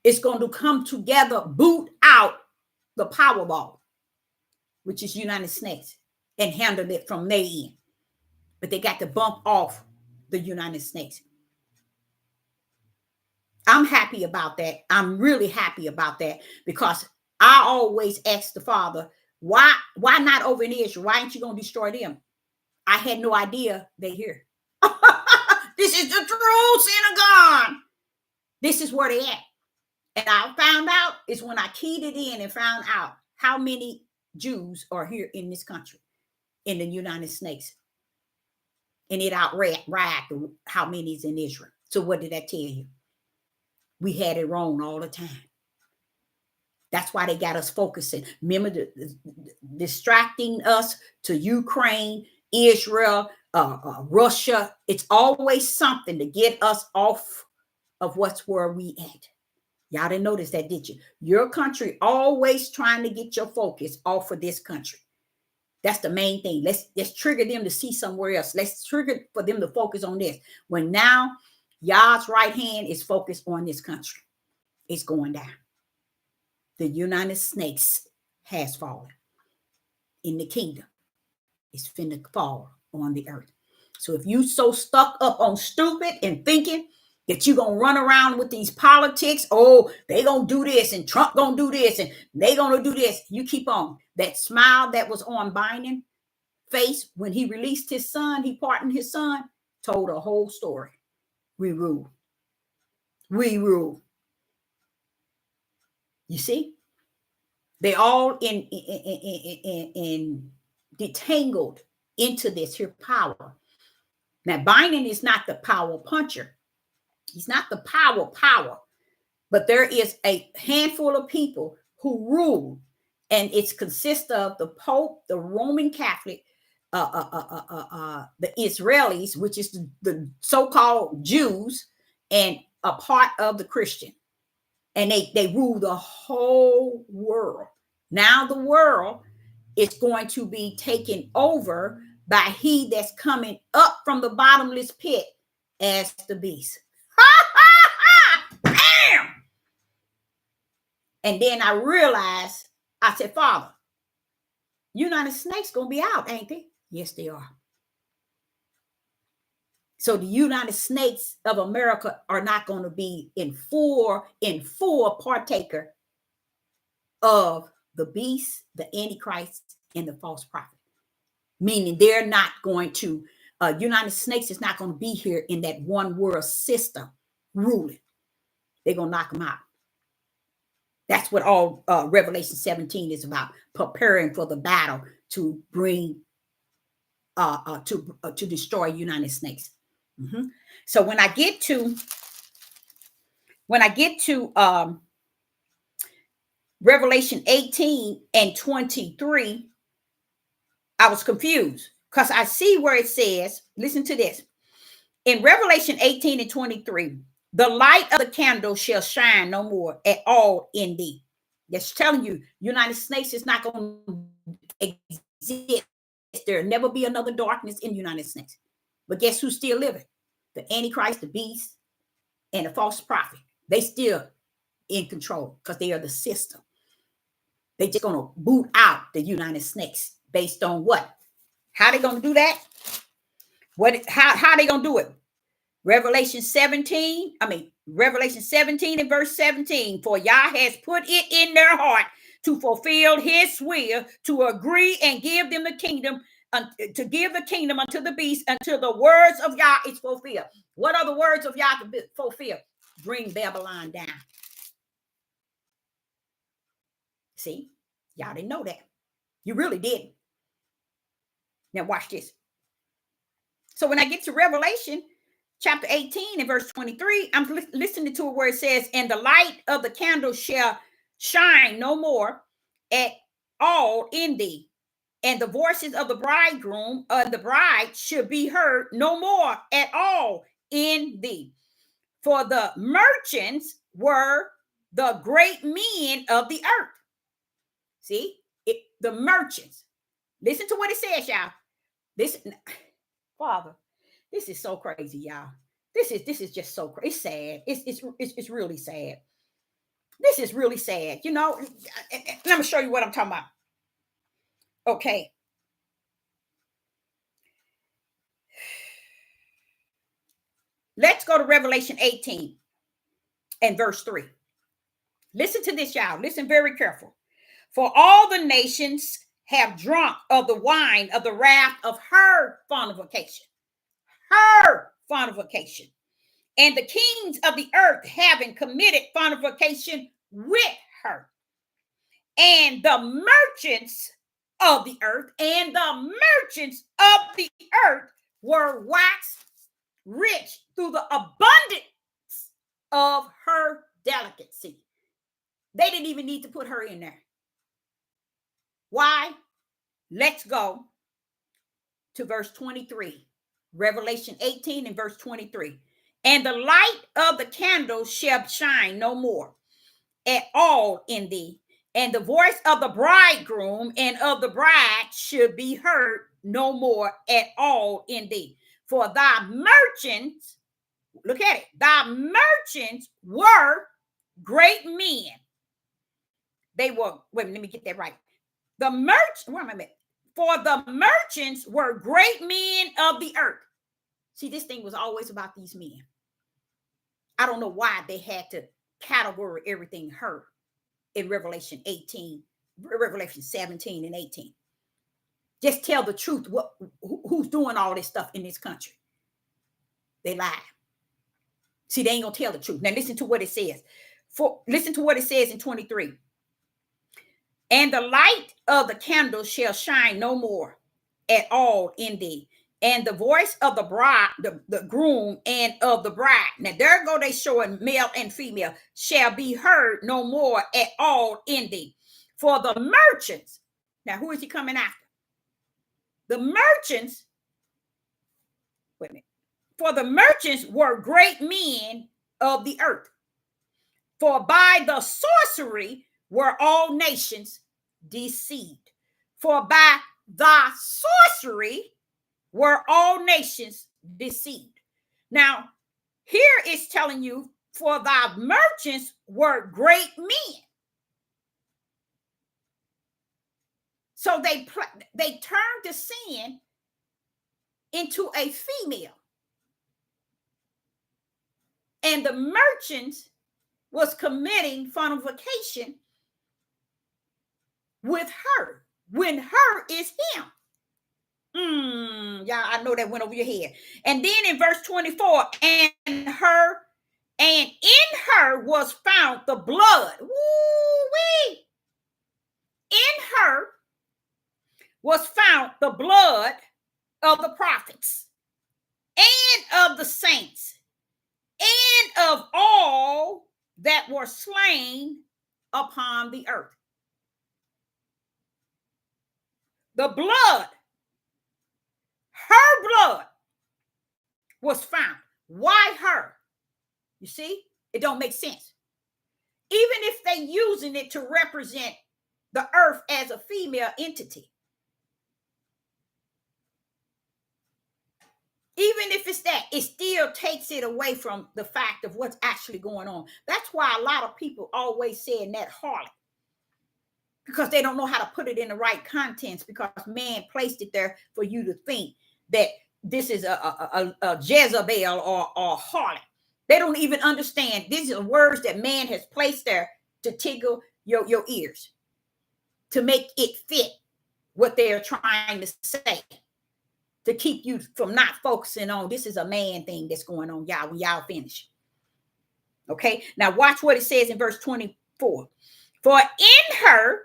is going to come together, boot out the Powerball, which is United States, and handle it from their end. But they got to bump off the United States. I'm happy about that. I'm really happy about that because I always ask the Father, why not over in Israel? Why ain't you going to destroy them? I had no idea they're here. This is the true synagogue. This is where they at. And I found out is when I keyed it in and found out how many Jews are here in this country, in the United States. And it outranked how many is in Israel. So what did that tell you? We had it wrong all the time. That's why they got us focusing. Remember, distracting us to Ukraine, Israel, Russia. It's always something to get us off of where we at. Y'all didn't notice that, did you? Your country always trying to get your focus off of this country. That's the main thing. Let's trigger them to see somewhere else. Let's trigger for them to focus on this. When now y'all's right hand is focused on this country. It's going down. The United States has fallen in the kingdom. It's finna fall on the earth. So if you so stuck up on stupid and thinking that you're going to run around with these politics, oh, they going to do this and Trump going to do this and they going to do this, you keep on. That smile that was on Biden's face when he released his son, he pardoned his son, told a whole story. We rule. We rule. You see? They all in detangled into this here power. Now, Biden is not the power puncher. He's not the power, but there is a handful of people who rule and it consists of the Pope, the Roman Catholic, the Israelis, which is the so-called Jews, and a part of the Christian. And they rule the whole world. Now the world is going to be taken over by he that's coming up from the bottomless pit as the beast. Bam! And then I realized, I said, Father, United Snakes gonna be out, ain't they? Yes, they are. So the United Snakes of America are not going to be in full partaker of the beast, the Antichrist, and the false prophet. Meaning they're not going to, United Snakes is not going to be here in that one world system ruling. They're going to knock them out. That's what all Revelation 17 is about, preparing for the battle to bring, to destroy United Snakes. Mm-hmm. So when I get to Revelation 18 and 23, I was confused because I see where it says, listen to this. In Revelation 18 and 23, the light of the candle shall shine no more at all in thee. That's telling you, United States is not going to exist. There'll never be another darkness in the United States. But guess who's still living? The Antichrist, the beast, and the false prophet. They still in control because they are the system. They just going to boot out the United Snakes based on what? How they going to do that? How they going to do it? Revelation 17 and verse 17. For Yah has put it in their heart to fulfill his will, to agree and give them the kingdom, to give the kingdom unto the beast until the words of Yah is fulfilled. What are the words of Yah to be fulfilled? Bring Babylon down. See, y'all didn't know that. You really didn't. Now watch this. So when I get to Revelation chapter 18 and verse 23, I'm listening to it where it says, and the light of the candle shall shine no more at all in thee, and the voices of the bridegroom and the bride should be heard no more at all in thee. For the merchants were the great men of the earth. See, the merchants. Listen to what it says, y'all. Listen, Father, this is so crazy, y'all. This is just so crazy. It's sad. It's really sad. This is really sad. You know, let me show you what I'm talking about. Okay. Let's go to Revelation 18 and verse 3. Listen to this, y'all. Listen very careful. For all the nations have drunk of the wine of the wrath of her fornication. Her fornication. And the kings of the earth having committed fornication with her. And the merchants of the earth were waxed rich through the abundance of her delicacy. They didn't even need to put her in there. Why? Let's go to verse 23. Revelation 18 and verse 23. And the light of the candle shall shine no more at all in thee, and the voice of the bridegroom and of the bride should be heard no more at all in thee. For thy merchants, look at it, thy merchants were great men. They were, wait, let me get that right. For the merchants were great men of the earth. See, this thing was always about these men. I don't know why they had to categorize everything her in Revelation 18, Revelation 17 and 18. Just tell the truth. Who's doing all this stuff in this country? They lie. See, they ain't gonna tell the truth. Now listen to what it says. Listen to what it says in 23. And the light of the candle shall shine no more at all in thee, and the voice of the bride, the groom and of the bride. Now there go they showing male and female, shall be heard no more at all in thee. For the merchants, now who is he coming after? The merchants, wait a minute. For the merchants were great men of the earth. For by the sorcery were all nations deceived. For by the sorcery were all nations deceived. Now, here it's telling you, for thy merchants were great men. So they turned the sin into a female. And the merchants was committing fornication with her, when her is him. Yeah, I know that went over your head. And then in verse 24, and in her was found the blood. Woo-wee. In her was found the blood of the prophets and of the saints and of all that were slain upon the earth. The blood, her blood was found. Why her? You see, it don't make sense. Even if they using it to represent the earth as a female entity. Even if it's that, it still takes it away from the fact of what's actually going on. That's why a lot of people always saying that harlot, because they don't know how to put it in the right contents, because man placed it there for you to think that this is a Jezebel or harlot. They don't even understand. These are words that man has placed there to tickle your ears, to make it fit what they're trying to say, to keep you from not focusing on this is a man thing that's going on, y'all, when y'all finish. Okay, now watch what it says in verse 24. For in her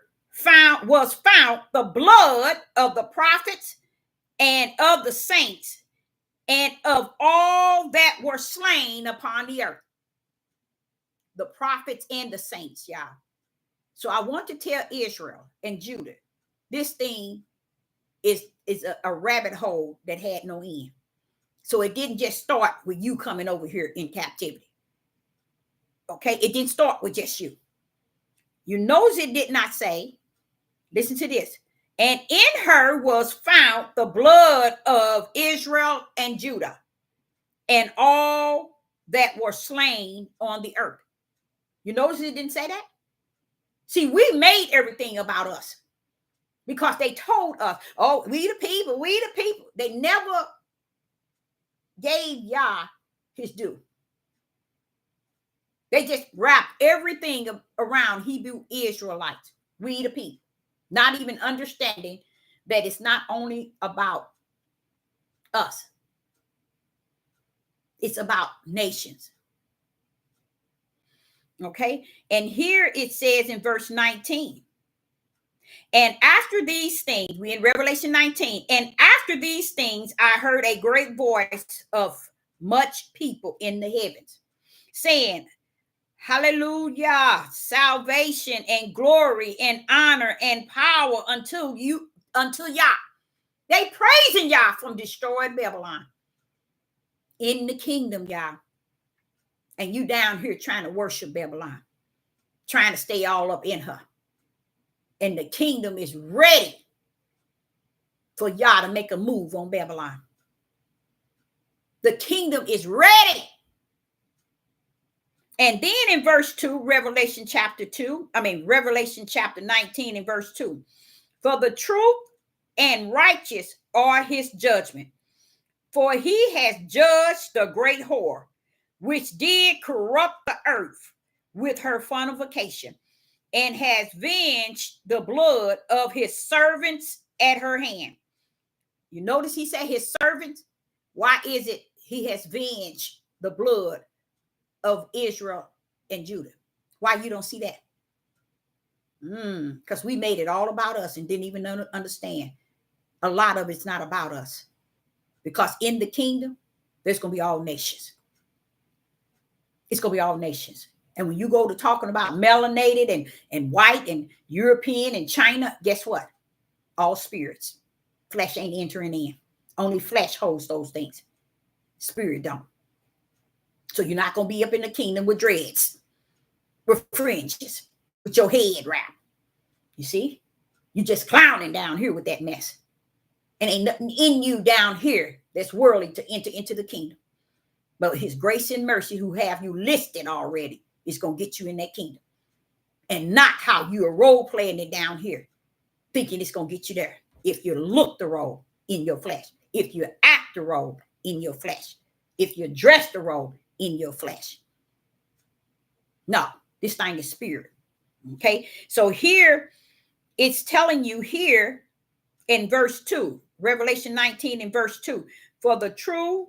was found the blood of the prophets and of the saints and of all that were slain upon the earth. The prophets and the saints, y'all. So I want to tell Israel and Judah, this thing is a rabbit hole that had no end. So it didn't just start with you coming over here in captivity. Okay, it didn't start with just you. You notice it did not say, listen to this, and in her was found the blood of Israel and Judah and all that were slain on the earth. You notice it didn't say that? See, we made everything about us because they told us, oh, we the people, we the people. They never gave Yah his due. They just wrapped everything around Hebrew Israelites, we the people, not even understanding that it's not only about us. It's about nations. Okay, and here it says in verse 19, and after these things, we in Revelation 19, and after these things, I heard a great voice of much people in the heavens saying, hallelujah, salvation and glory and honor and power unto Yah. They praising Yah from destroyed Babylon in the kingdom, Yah. And you down here trying to worship Babylon, trying to stay all up in her. And the kingdom is ready for Yah to make a move on Babylon. The kingdom is ready. And then in verse 2, Revelation chapter 19 and verse 2. For the truth and righteous are his judgment. For he has judged the great whore, which did corrupt the earth with her fornication, and has venged the blood of his servants at her hand. You notice he said his servants. Why is it he has venged the blood of Israel and Judah? Why you don't see that? Because we made it all about us and didn't even understand. A lot of it's not about us. Because in the kingdom, there's going to be all nations. It's going to be all nations. And when you go to talking about melanated and white and European and China, guess what? All spirits. Flesh ain't entering in. Only flesh holds those things. Spirit don't. So you're not going to be up in the kingdom with dreads, with fringes, with your head wrapped. You see? You just clowning down here with that mess. And ain't nothing in you down here that's worthy to enter into the kingdom. But his grace and mercy, who have you listed already, is going to get you in that kingdom. And not how you are role playing it down here, thinking it's going to get you there. If you look the role in your flesh, if you act the role in your flesh, if you dress the role in your flesh. No, this thing is spirit. Okay, so here it's telling you here in verse 2, Revelation 19 and verse 2, for the true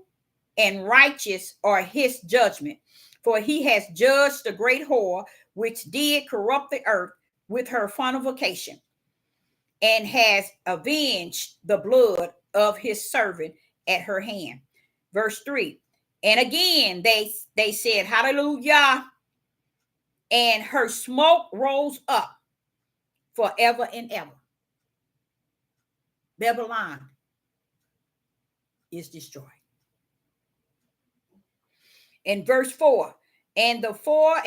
and righteous are his judgment, for he has judged the great whore which did corrupt the earth with her fornication, and has avenged the blood of his servant at her hand. Verse 3, and again they said, hallelujah, and her smoke rose up forever and ever. Babylon is destroyed. In verse 4, and the 24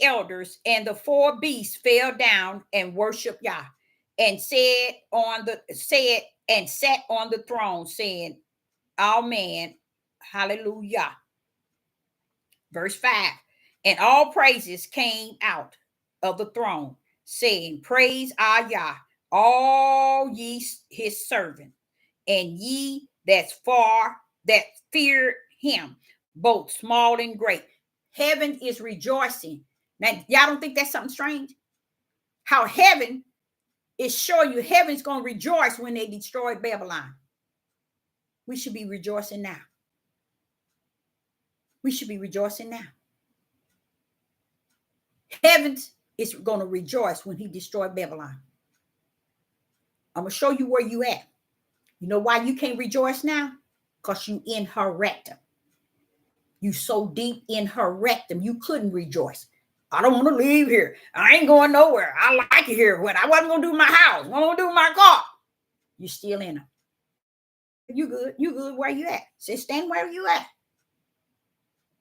elders and the 4 beasts fell down and worshiped Yah, and sat on the throne, saying, Amen, hallelujah. Verse 5, and all praises came out of the throne, saying, praise our Yah, all ye his servant, and ye that fear him, both small and great. Heaven is rejoicing. Now, y'all don't think that's something strange? How heaven is showing you heaven's going to rejoice when they destroy Babylon. We should be rejoicing now. We should be rejoicing now. Heaven is going to rejoice when he destroyed Babylon. I'm going to show you where you at. You know why you can't rejoice now? Because you in her rectum. You so deep in her rectum, you couldn't rejoice. I don't want to leave here. I ain't going nowhere. I like it here. When I wasn't going to do my house, I want to do my car. You still in her. You good. You good where you at. Say, stand where you at.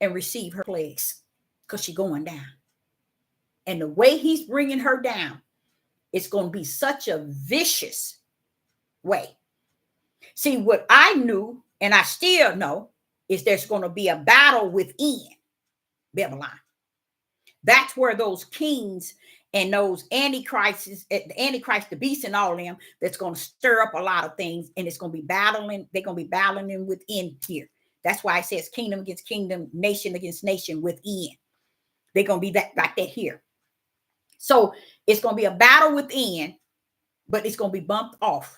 And receive her plagues. Because she's going down. And the way he's bringing her down, it's going to be such a vicious way. See, what I knew, and I still know, is there's going to be a battle within Babylon. That's where those kings and those antichrists, the antichrist, the beast, and all of them, that's going to stir up a lot of things, and it's going to be battling. They're going to be battling within here. That's why it says kingdom against kingdom, nation against nation within. They're going to be that like that here. So it's going to be a battle within, but it's going to be bumped off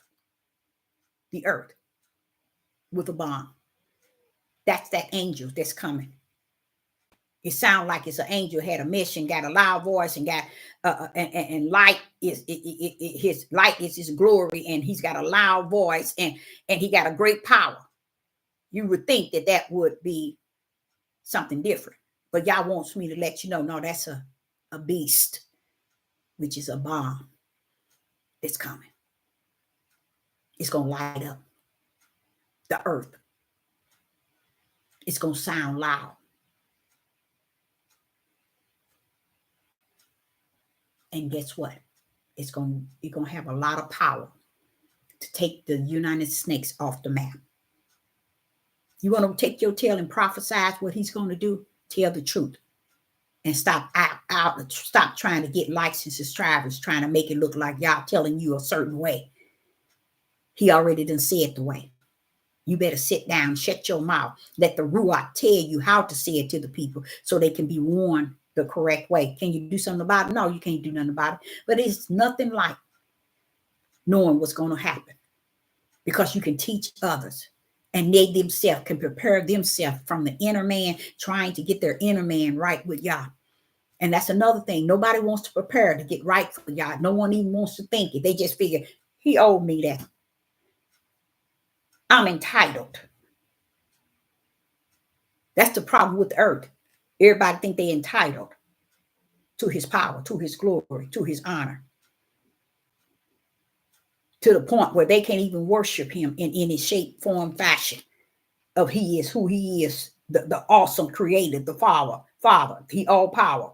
the earth with a bomb. That's that angel that's coming. It sounds like it's an angel had a mission, got a loud voice, and got and light is his light is his glory, and he's got a loud voice, and he got a great power. You would think that that would be something different, but Yah wants me to let you know, no, that's a beast, which is a bomb that's coming. It's gonna light up the earth. It's gonna sound loud. And guess what? You're gonna have a lot of power to take the United Snakes off the map. You want to take your tail and prophesy what he's going to do? Tell the truth. And stop trying to get licenses, trying to make it look like y'all telling you a certain way. He already done said the way. You better sit down, shut your mouth. Let the Ruach tell you how to say it to the people so they can be warned the correct way. Can you do something about it? No, you can't do nothing about it. But it's nothing like knowing what's going to happen, because you can teach others, and they themselves can prepare themselves from the inner man, trying to get their inner man right with Yah. And that's another thing. Nobody wants to prepare to get right for Yah. No one even wants to think it. They just figure, he owed me that. I'm entitled. That's the problem with the earth. Everybody think they're entitled. to his power, to his glory, to his honor, to the point where they can't even worship him in any shape, form, fashion of he is who he is, the awesome creator, the Father, he all power.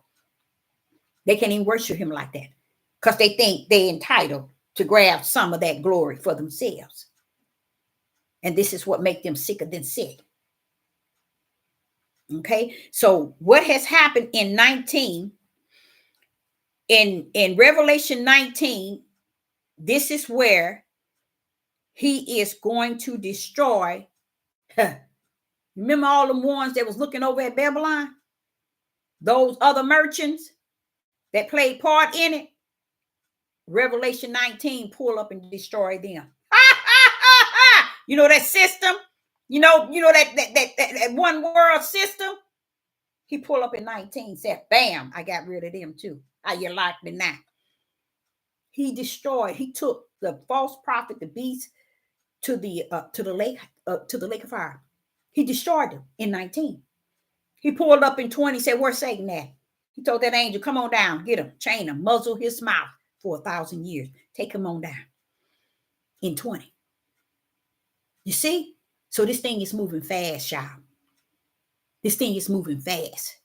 They can't even worship him like that because they think they're entitled to grab some of that glory for themselves. And this is what makes them sicker than sick. Okay, so what has happened in Revelation 19, this is where he is going to destroy. Remember all the ones that was looking over at Babylon? Those other merchants that played part in it? Revelation 19 pull up and destroy them. You know that system? You know that one world system? He pulled up in 19, said, bam, I got rid of them too. How you like me now? He destroyed, he took the false prophet, the beast, to the lake of fire. He destroyed them in 19. He pulled up in 20, said, where's Satan at? He told that angel, come on down, get him, chain him, muzzle his mouth for 1,000 years. Take him on down in 20. You see? So this thing is moving fast, y'all. This thing is moving fast.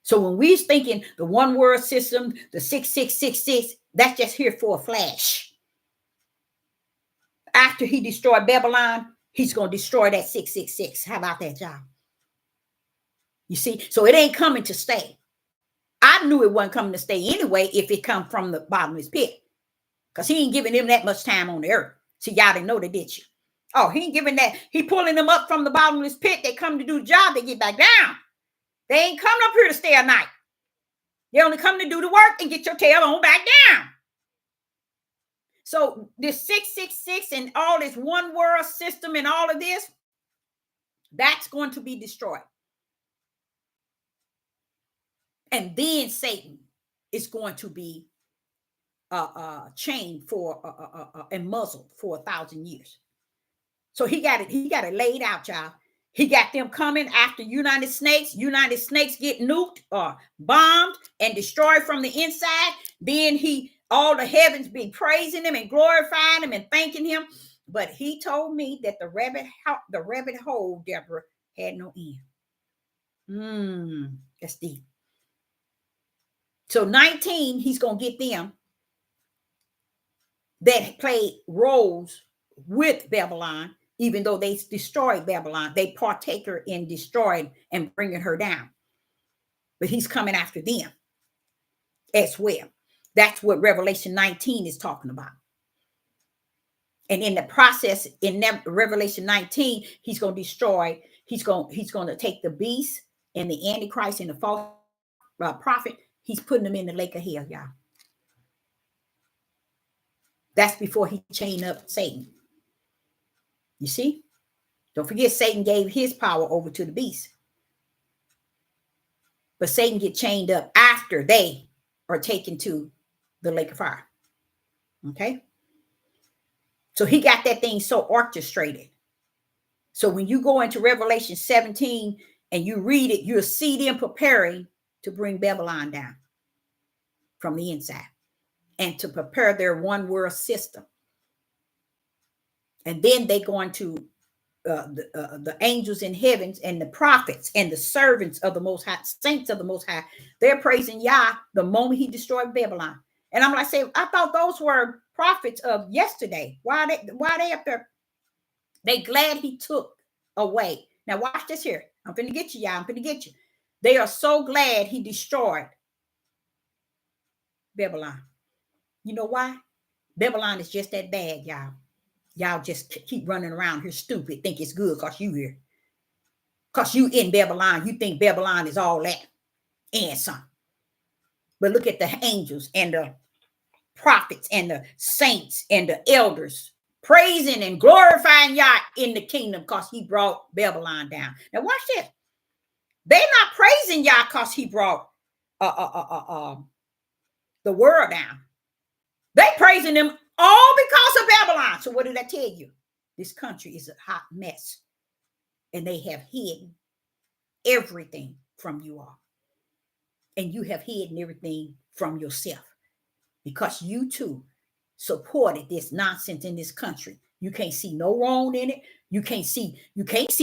So when we're thinking the one world system, the 6666, that's just here for a flash. After he destroyed Babylon, he's going to destroy that 666. How about that, y'all? You see? So it ain't coming to stay. I knew it wasn't coming to stay anyway if it come from the bottomless pit. Because he ain't giving them that much time on the earth. See, y'all didn't know that, did you? Oh, he ain't giving that. He pulling them up from the bottomless pit. They come to do the job. They get back down. They ain't coming up here to stay a night. They only come to do the work and get your tail on back down. So this 666 and all this one world system and all of this, that's going to be destroyed. And then Satan is going to be chained for and muzzled for 1,000 years. So he got it laid out, y'all. He got them coming after United Snakes. United Snakes get nuked or bombed and destroyed from the inside. Then all the heavens be praising him and glorifying him and thanking him. But he told me that the rabbit hole, Deborah, had no end. That's deep. So 19, he's going to get them that played roles with Babylon. Even though they destroyed Babylon, they partaker in destroying and bringing her down. But he's coming after them as well. That's what Revelation 19 is talking about. And in the process, in Revelation 19, he's going to destroy, he's going to take the beast and the Antichrist and the false prophet. He's putting them in the lake of hell, y'all. That's before he chained up Satan. You see? Don't forget, Satan gave his power over to the beast. But Satan get chained up after they are taken to the lake of fire. Okay? So he got that thing so orchestrated. So when you go into Revelation 17 and you read it, you'll see them preparing to bring Babylon down from the inside and to prepare their one world system. And then they're going to the angels in heavens and the prophets and the servants of the Most High, saints of the Most High, they're praising Yah the moment he destroyed Babylon. And I'm like, I thought those were prophets of yesterday. Why they up there? They glad he took away. Now watch this here. I'm finna get you, y'all. I'm finna get you. They are so glad he destroyed Babylon. You know why? Babylon is just that bad, y'all. Y'all just keep running around here stupid, think it's good because you here. Because you in Babylon, you think Babylon is all that and some. But look at the angels and the prophets and the saints and the elders praising and glorifying Yah in the kingdom because he brought Babylon down. Now watch this. They're not praising Yah because he brought the world down. They praising him all because of Babylon. So what did I tell you? This country is a hot mess. And they have hidden everything from you all. And you have hidden everything from yourself because you too supported this nonsense in this country. You can't see no wrong in it. You can't see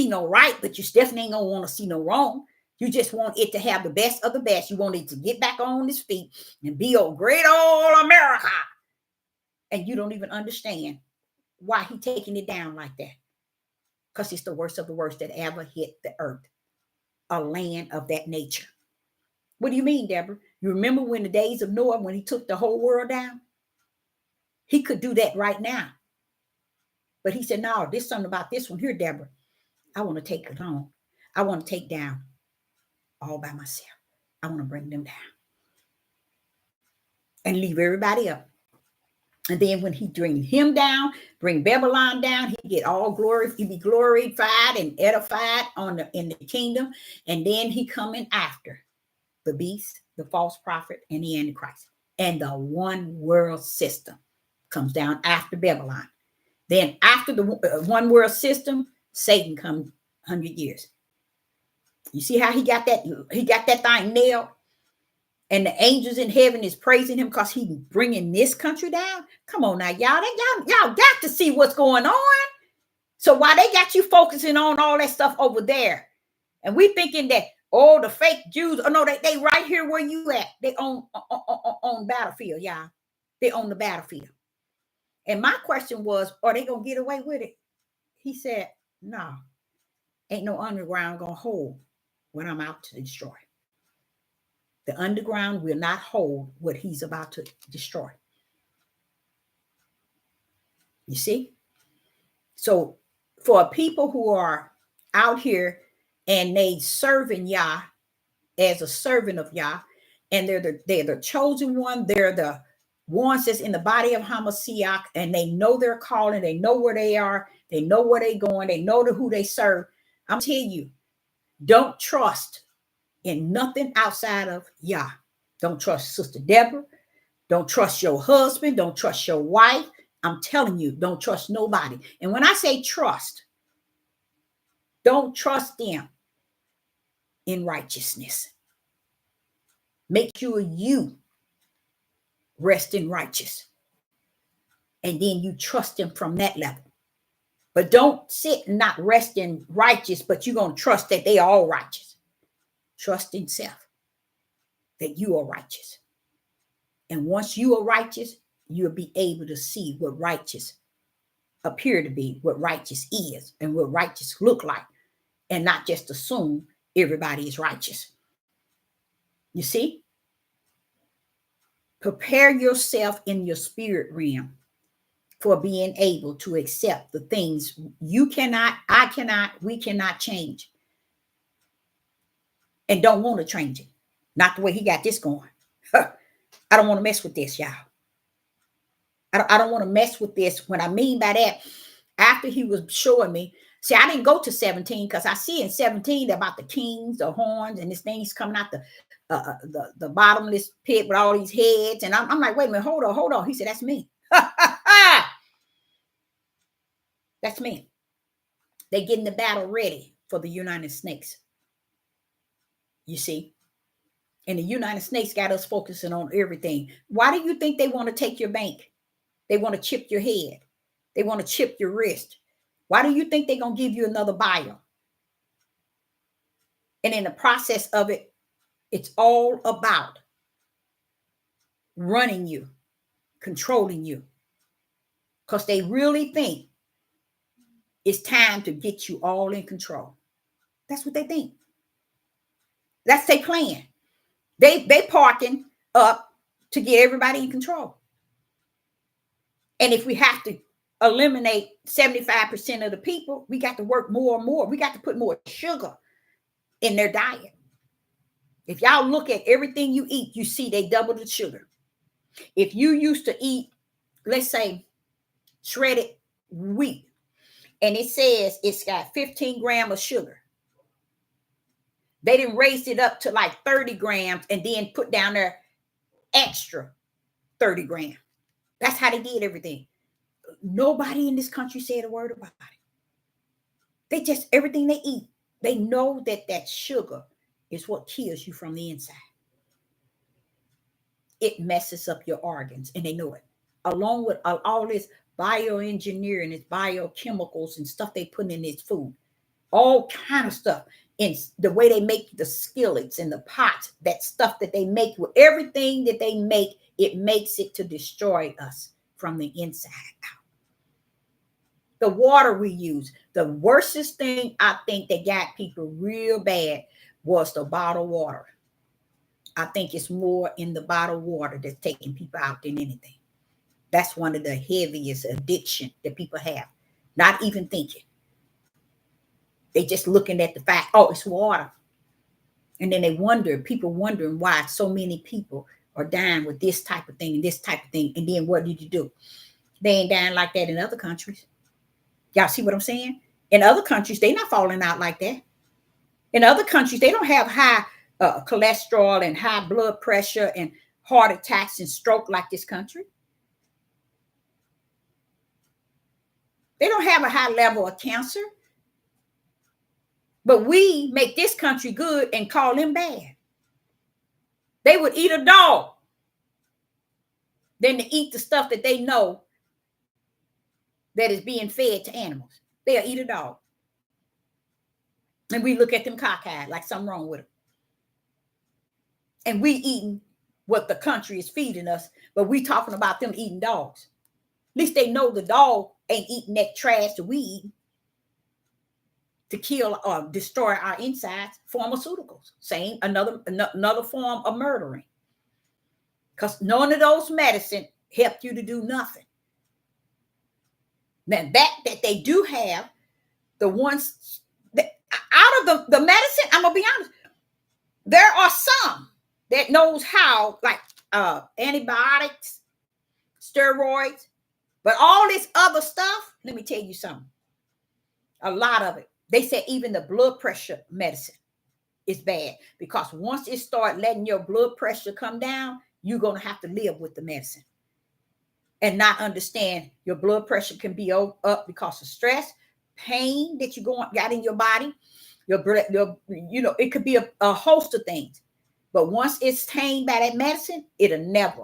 no right, but you definitely ain't gonna want to see no wrong. You just want it to have the best of the best. You want it to get back on its feet and be a great old America. And you don't even understand why he taking it down like that. Because it's the worst of the worst that ever hit the earth. A land of that nature. What do you mean, Deborah? You remember when the days of Noah, when he took the whole world down? He could do that right now. But he said, no, there's something about this one here, Deborah. I want to take it on. I want to take down all by myself. I want to bring them down and leave everybody up. And then when he bring him down, bring Babylon down, he get all glory. He be glorified and edified in the kingdom. And then he coming after the beast, the false prophet, and the Antichrist. And the one world system comes down after Babylon. Then after the one world system, Satan comes 100 years. You see how he got that thing nailed? And the angels in heaven is praising him because he's bringing this country down. Come on now, y'all got to see what's going on. So why they got you focusing on all that stuff over there? And we thinking that, oh, the fake Jews, oh no, they right here where you at. They on battlefield, y'all. They on the battlefield. And my question was, are they going to get away with it? He said, no, ain't no underground going to hold what I'm out to destroy. The underground will not hold what he's about to destroy. You see? So for people who are out here and they serving Yah as a servant of Yah, and they're the chosen one, they're the ones that's in the body of Hamashiach, and they know their calling, they know where they are, they know where they're going, they know who they serve. I'm telling you, don't trust in nothing outside of Yah. Don't trust Sister Deborah. Don't trust your husband. Don't trust your wife. I'm telling you, don't trust nobody. And when I say trust, don't trust them in righteousness. Make sure you rest in righteous. And then you trust them from that level. But don't sit and not rest in righteous, but you're going to trust that they are all righteous. Trust in self that you are righteous. And once you are righteous, you'll be able to see what righteous appear to be, what righteous is, and what righteous look like, and not just assume everybody is righteous. You see? Prepare yourself in your spirit realm for being able to accept the things you cannot, I cannot, we cannot change. And don't want to change it. Not the way he got this going. I don't want to mess with this, y'all. I don't want to mess with this. What I mean by that, after he was showing me, see, I didn't go to 17 because I see in 17 about the kings, the horns, and this thing's coming out the bottomless pit with all these heads. And I'm like, wait a minute, hold on. He said, that's me. That's me. They getting the battle ready for the United Snakes. You see? And the United States got us focusing on everything. Why do you think they want to take your bank? They want to chip your head. They want to chip your wrist. Why do you think they're going to give you another bio? And in the process of it, it's all about running you, controlling you. Because they really think it's time to get you all in control. That's what they think. That's their plan. They parking up to get everybody in control. And if we have to eliminate 75% of the people, we got to work more and more. We got to put more sugar in their diet. If y'all look at everything you eat, you see they double the sugar. If you used to eat, let's say, shredded wheat, and it says it's got 15 grams of sugar, they didn't raise it up to like 30 grams and then put down their extra 30 grams. That's how they did everything. Nobody in this country said a word about it. They just, everything they eat, they know that sugar is what kills you from the inside. it messes up your organs, and they know it. Along with all this bioengineering, it's biochemicals and stuff they put in this food, all kind of stuff. And the way they make the skillets and the pots, that stuff that they make, with everything that they make, it makes it to destroy us from the inside out. The water we use, the worstest thing I think that got people real bad was the bottled water. I think it's more in the bottled water that's taking people out than anything. That's one of the heaviest addiction that people have. Not even thinking. They just looking at the fact, oh, it's water. And then they wonder, people wondering why so many people are dying with this type of thing and this type of thing. And then what did you do? They ain't dying like that in other countries. Y'all see what I'm saying? In other countries, they're not falling out like that. In other countries, they don't have high cholesterol and high blood pressure and heart attacks and stroke like this country. They don't have a high level of cancer. But we make this country good and call them bad. They would eat a dog than to eat the stuff that they know that is being fed to animals. They'll eat a dog. And we look at them cockeyed like something wrong with them. And we eating what the country is feeding us, but we talking about them eating dogs. At least they know the dog ain't eating that trash that we eat to kill or destroy our insides. Pharmaceuticals, same, another form of murdering. Because none of those medicine help you to do nothing. Now that they do have, the ones that out of the medicine, I'm gonna be honest, there are some that knows how, like antibiotics, steroids, but all this other stuff, let me tell you something. A lot of it. They say even the blood pressure medicine is bad, because once it starts letting your blood pressure come down, you're going to have to live with the medicine and not understand your blood pressure can be up because of stress, pain that you got in your body, it could be a host of things. But once it's tamed by that medicine, it'll never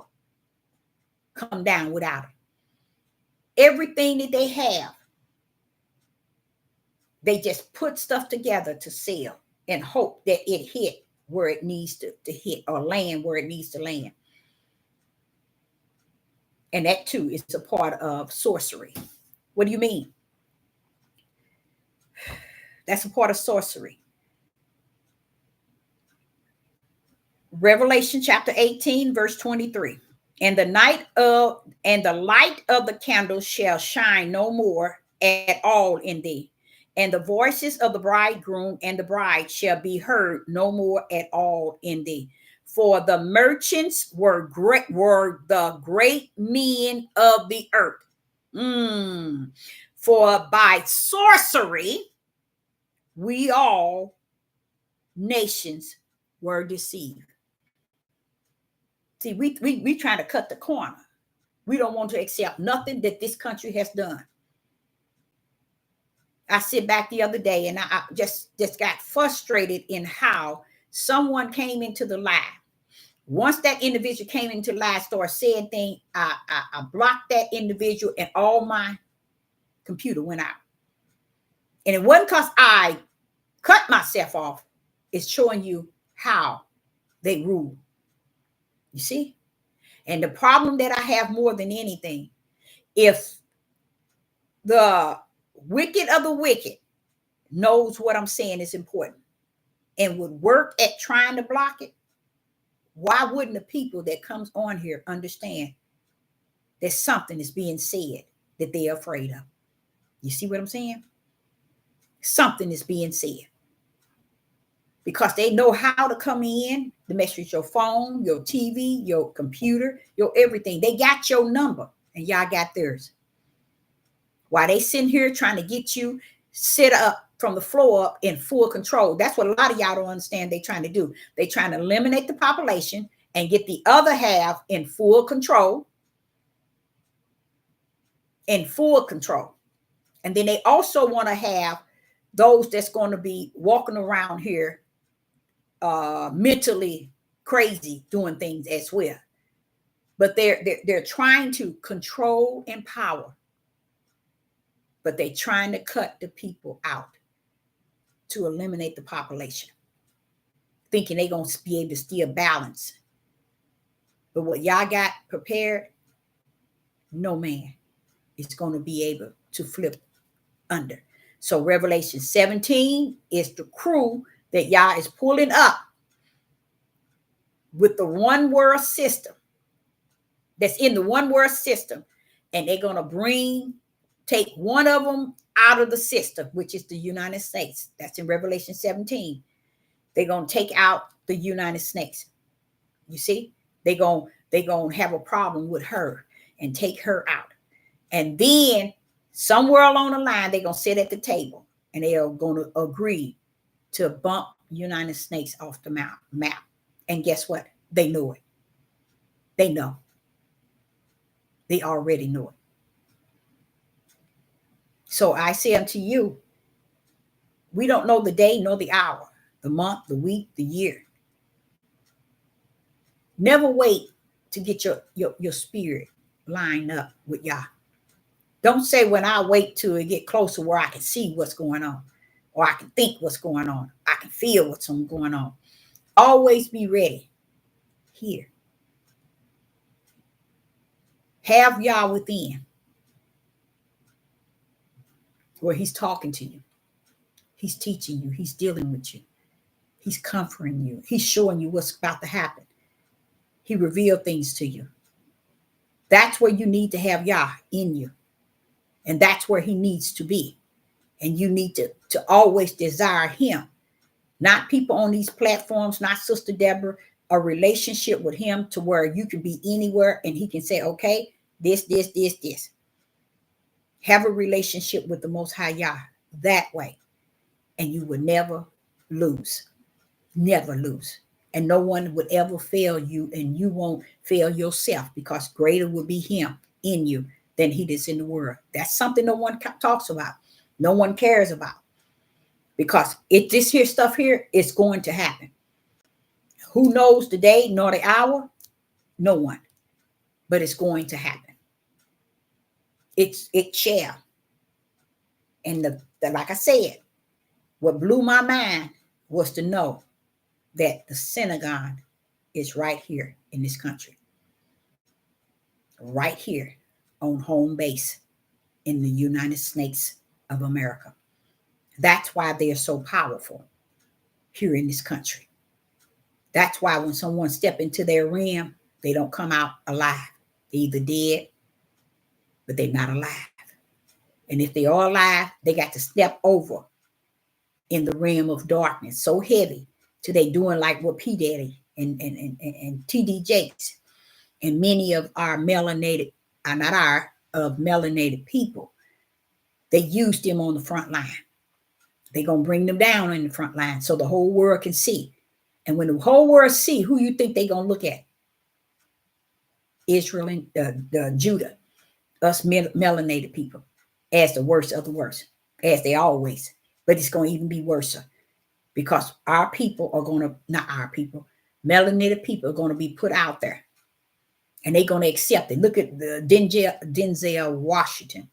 come down without it. Everything that they have, they just put stuff together to sell and hope that it hit where it needs to hit, or land where it needs to land. And that too is a part of sorcery. What do you mean? That's a part of sorcery. Revelation chapter 18, verse 23. And the light of the candle shall shine no more at all in thee. And the voices of the bridegroom and the bride shall be heard no more at all in thee. For the merchants were the great men of the earth. For by sorcery, we all nations were deceived. See, we trying to cut the corner. We don't want to accept nothing that this country has done. I sit back the other day and I just got frustrated in how someone came into the live. Once that individual came into the live, started saying things, I blocked that individual and all my computer went out. And it wasn't because I cut myself off. It's showing you how they rule. You see? And the problem that I have more than anything, if the wicked of the wicked knows what I'm saying is important and would work at trying to block it, why wouldn't the people that comes on here understand that something is being said that they're afraid of? You see what I'm saying? Something is being said. Because they know how to come in, to mess with your phone, your TV, your computer, your everything. They got your number and y'all got theirs. While they sitting here trying to get you set up from the floor up in full control. That's what a lot of y'all don't understand they're trying to do. They're trying to eliminate the population and get the other half in full control. In full control. And then they also want to have those that's going to be walking around here mentally crazy doing things as well. But they're trying to control and power, but they're trying to cut the people out to eliminate the population, thinking they're going to be able to still balance. But what y'all got prepared, no man is going to be able to flip under. So Revelation 17 is the crew that y'all is pulling up with the one world system, that's in the one world system, and they're going to take one of them out of the system, which is the United States. That's in Revelation 17. They're going to take out the United States. You see, they're going to have a problem with her and take her out. And then somewhere along the line, they're going to sit at the table and they are going to agree to bump United States off the map. And guess what? They know it. They know. They already know it. So I say unto you, we don't know the day nor the hour, the month, the week, the year. Never wait to get your spirit lined up with Yah. Don't say, when I wait till it get closer where I can see what's going on, or I can think what's going on, I can feel what's going on. Always be ready here. Have Yah within, where he's talking to you. He's teaching you. He's dealing with you. He's comforting you. He's showing you what's about to happen. He revealed things to you. That's where you need to have Yah in you. And that's where he needs to be. And you need to always desire him. Not people on these platforms, not Sister Deborah, a relationship with him to where you can be anywhere and he can say, okay, this. Have a relationship with the Most High Yah that way. And you will never lose. Never lose. And no one would ever fail you, and you won't fail yourself, because greater will be him in you than he is in the world. That's something no one talks about. No one cares about. Because this here stuff here is going to happen. Who knows the day nor the hour? No one. But it's going to happen. It shall. And like I said, what blew my mind was to know that the synagogue is right here in this country. Right here on home base in the United States of America. That's why they are so powerful here in this country. That's why when someone step into their realm, they don't come out alive. They're either dead, but they're not alive. And if they are alive, they got to step over in the realm of darkness so heavy till they doing like what P. Daddy and T.D. Jakes and many of our melanated, melanated people, they used them on the front line. They're going to bring them down in the front line so the whole world can see. And when the whole world see, who you think they're going to look at? Israel and the Judah, us melanated people, as the worst of the worst, as they always. But it's going to even be worse, because our people are going to, not our people, melanated people are going to be put out there. And they're going to accept it. Look at the Denzel Washington.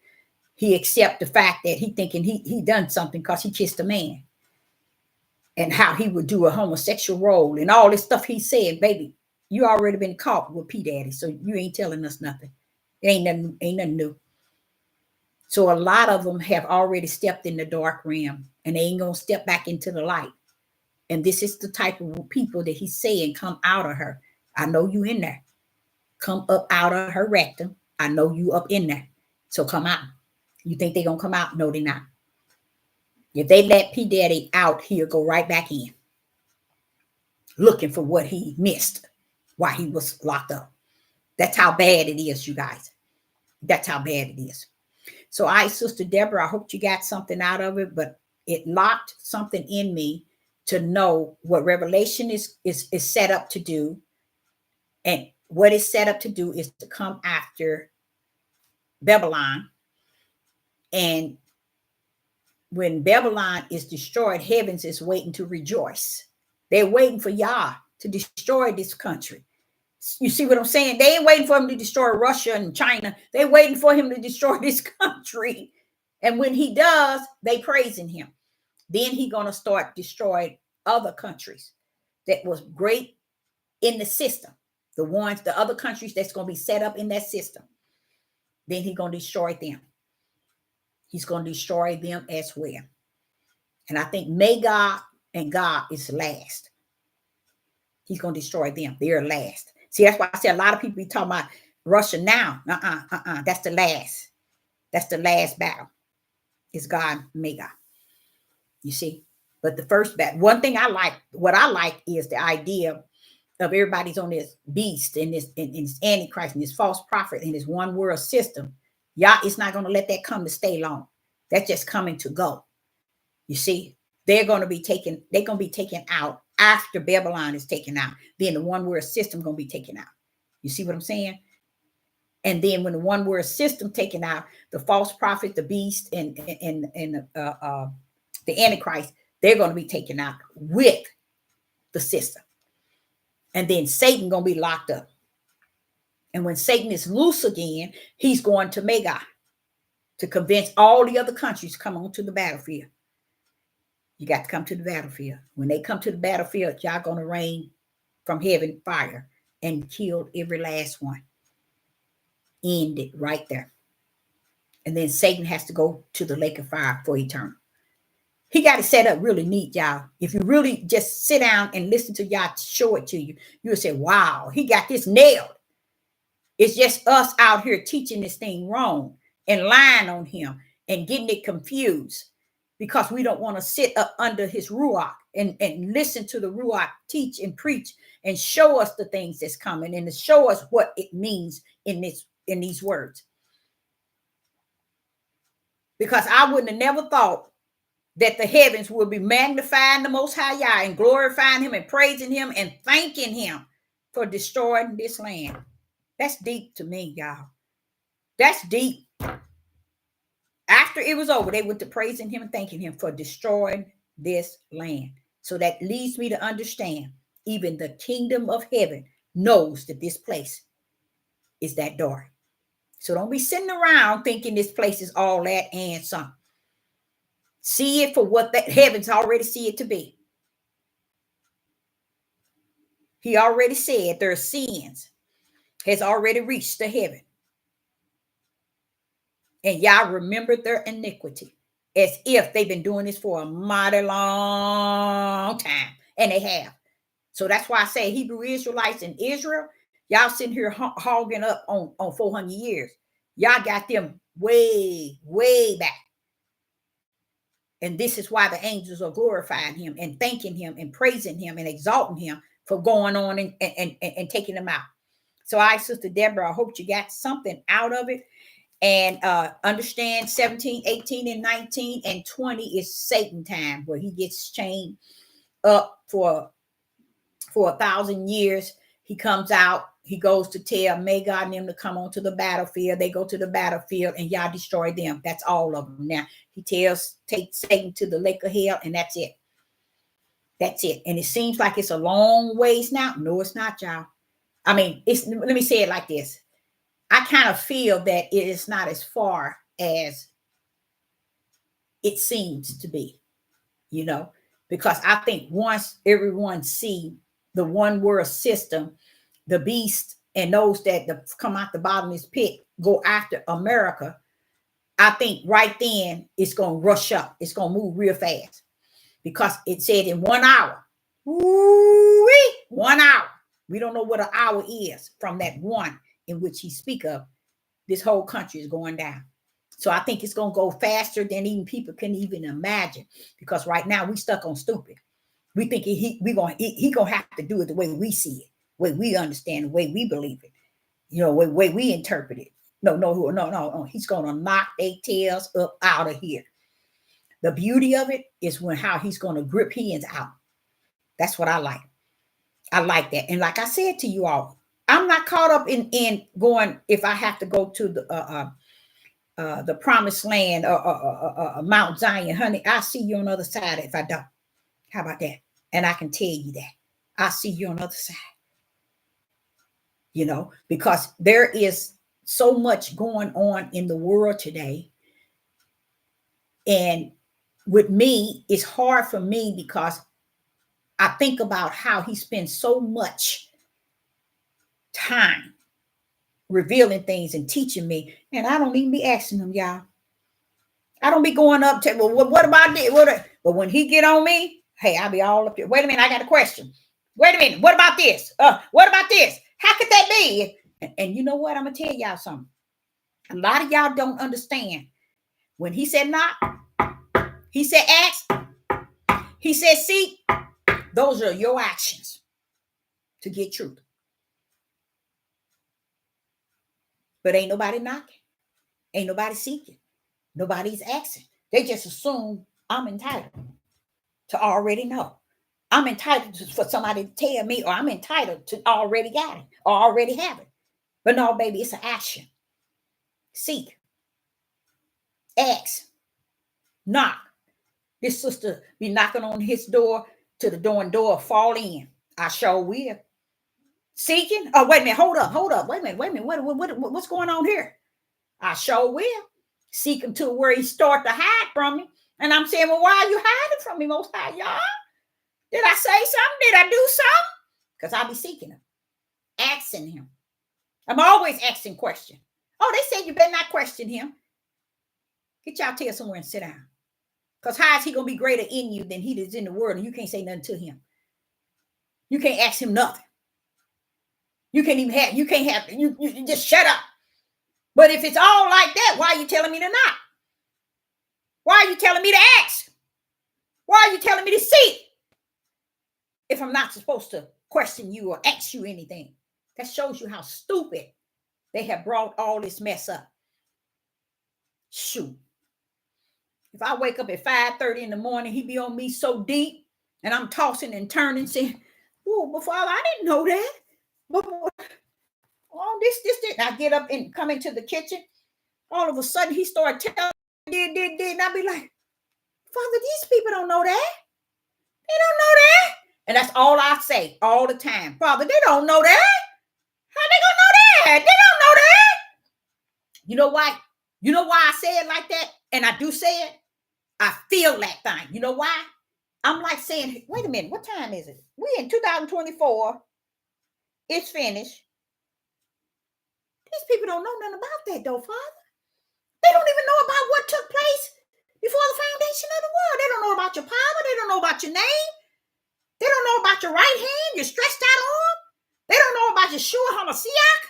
He accept the fact that he thinking he done something because he kissed a man. And how he would do a homosexual role and all this stuff he said. Baby, you already been caught with P. Daddy, so you ain't telling us nothing. It ain't nothing new. So a lot of them have already stepped in the dark realm, and they ain't going to step back into the light. And this is the type of people that he's saying come out of her. I know you in there. Come up out of her rectum. I know you up in there. So come out. You think they're going to come out? No, they're not. If they let P. Daddy out, he'll go right back in, looking for what he missed while he was locked up. That's how bad it is, you guys. That's how bad it is. So Sister Deborah, I hope you got something out of it, but it locked something in me to know what Revelation is set up to do. And what it's set up to do is to come after Babylon. And when Babylon is destroyed, heavens is waiting to rejoice. They're waiting for Yah to destroy this country. You see what I'm saying? They ain't waiting for him to destroy Russia and China. They're waiting for him to destroy this country. And when he does, they praising him. Then he going to start destroying other countries that was great in the system. The other countries that's going to be set up in that system. Then he's going to destroy them. He's going to destroy them as well. And I think Magog and Gog is last. He's going to destroy them. They're last. See, that's why I say a lot of people be talking about Russia now. That's the last. That's the last battle. It's Gog and Magog. You see? But the first battle, one thing what I like is the idea of everybody's on this beast and this Antichrist and this false prophet and this one world system. Y'all, it's not going to let that come to stay long. That's just coming to go. You see? They're going to be taken out after Babylon is taken out. Then the one world system going to be taken out. You see what I'm saying? And then when the one world system taken out, the false prophet, the beast, and the Antichrist, they're going to be taken out with the system. And then Satan going to be locked up. And when Satan is loose again, he's going to Magog to convince all the other countries to come onto the battlefield. You got to come to the battlefield. When they come to the battlefield, y'all going to rain from heaven fire and kill every last one. End it right there. And then Satan has to go to the lake of fire for eternal. He got it set up really neat, y'all. If you really just sit down and listen to y'all show it to you, you'll say, wow, he got this nailed. It's just us out here teaching this thing wrong and lying on him and getting it confused because we don't want to sit up under his Ruach and listen to the Ruach teach and preach and show us the things that's coming and to show us what it means in these words. Because I wouldn't have never thought that the heavens would be magnifying the Most High Yah and glorifying him and praising him and thanking him for destroying this land. That's deep to me, y'all. That's deep. After it was over, they went to praising him and thanking him for destroying this land. So that leads me to understand even the kingdom of heaven knows that this place is that dark. So don't be sitting around thinking this place is all that and something. See it for what that heavens already see it to be. He already said their sins has already reached the heaven. And y'all remembered their iniquity as if they've been doing this for a mighty long time. And they have. So that's why I say Hebrew Israelites in Israel, y'all sitting here hogging up on 400 years. Y'all got them way, way back. And this is why the angels are glorifying him and thanking him and praising him and exalting him for going on and taking them out. So Sister Deborah, I hope you got something out of it. And understand 17, 18, and 19 and 20 is Satan time, where he gets chained up for 1,000 years. He comes out. He goes to tell Magog and them to come onto the battlefield. They go to the battlefield and y'all destroy them. That's all of them. Now he takes Satan to the lake of hell, and that's it. That's it. And it seems like it's a long ways now. No, it's not, y'all. I mean, let me say it like this. I kind of feel that it is not as far as it seems to be, because I think once everyone see the one world system, the beast and those that come out the bottomless pit go after America, I think right then it's going to rush up. It's going to move real fast because it said in 1 hour. Woo-wee, 1 hour. We don't know what an hour is from that one in which he speak of. This whole country is going down. So I think it's going to go faster than even people can even imagine, because right now we stuck on stupid. We think he going to have to do it the way we see it, the way we understand, the way we believe it, the way we interpret it. No. He's going to knock their tails up out of here. The beauty of it is how he's going to grip hands out. That's what I like. I like that. And like I said to you all, I'm not caught up in going, if I have to go to the promised land or Mount Zion, honey, I'll see you on the other side if I don't. How about that? And I can tell you that. I'll see you on the other side. because there is so much going on in the world today. And with me, it's hard for me because I think about how he spends so much time revealing things and teaching me. And I don't even be asking him, y'all. I don't be going up to, well, what about this? But when he get on me, hey, I'll be all up there. Wait a minute, I got a question. Wait a minute, what about this? What about this? How could that be? And you know what? I'm going to tell y'all something. A lot of y'all don't understand. When he said knock, he said ask, he said seek, those are your actions to get truth. But ain't nobody knocking. Ain't nobody seeking. Nobody's asking. They just assume I'm entitled to already know. I'm entitled for somebody to tell me, or I'm entitled to already got it or already have it. But no, baby, it's an action. Seek. Ask. Knock. This sister be knocking on his door to the door and door fall in. I sure will. Seeking. Oh, wait a minute. Hold up. Wait a minute. What's going on here? I sure will. Seek him to where he start to hide from me. And I'm saying, well, why are you hiding from me, Most High, y'all? Did I say something? Did I do something? Because I'll be seeking him, asking him. I'm always asking questions. Oh, they said you better not question him. Get y'all tail somewhere and sit down. Because how is he going to be greater in you than he is in the world, and you can't say nothing to him? You can't ask him nothing. You just shut up. But if it's all like that, why are you telling me to knock? Why are you telling me to ask? Why are you telling me to seek? If I'm not supposed to question you or ask you anything. That shows you how stupid they have brought all this mess up. Shoot. If I wake up at 5:30 in the morning, he be on me so deep, and I'm tossing and turning, saying, oh, but Father, I didn't know that. But oh, this. I get up and come into the kitchen. All of a sudden, he started telling me, did. And I be like, Father, these people don't know that. They don't know that. And that's all I say all the time. Father, they don't know that. How they gonna know that? They don't know that. You know why? You know why I say it like that? And I do say it. I feel that thing. You know why? I'm like saying, wait a minute, what time is it? We in 2024. It's finished. These people don't know nothing about that, though, Father. They don't even know about what took place before the foundation of the world. They don't know about your power. They don't know about your name. They don't know about your right hand, your stretched out arm. They don't know about your Yeshua HaMashiach.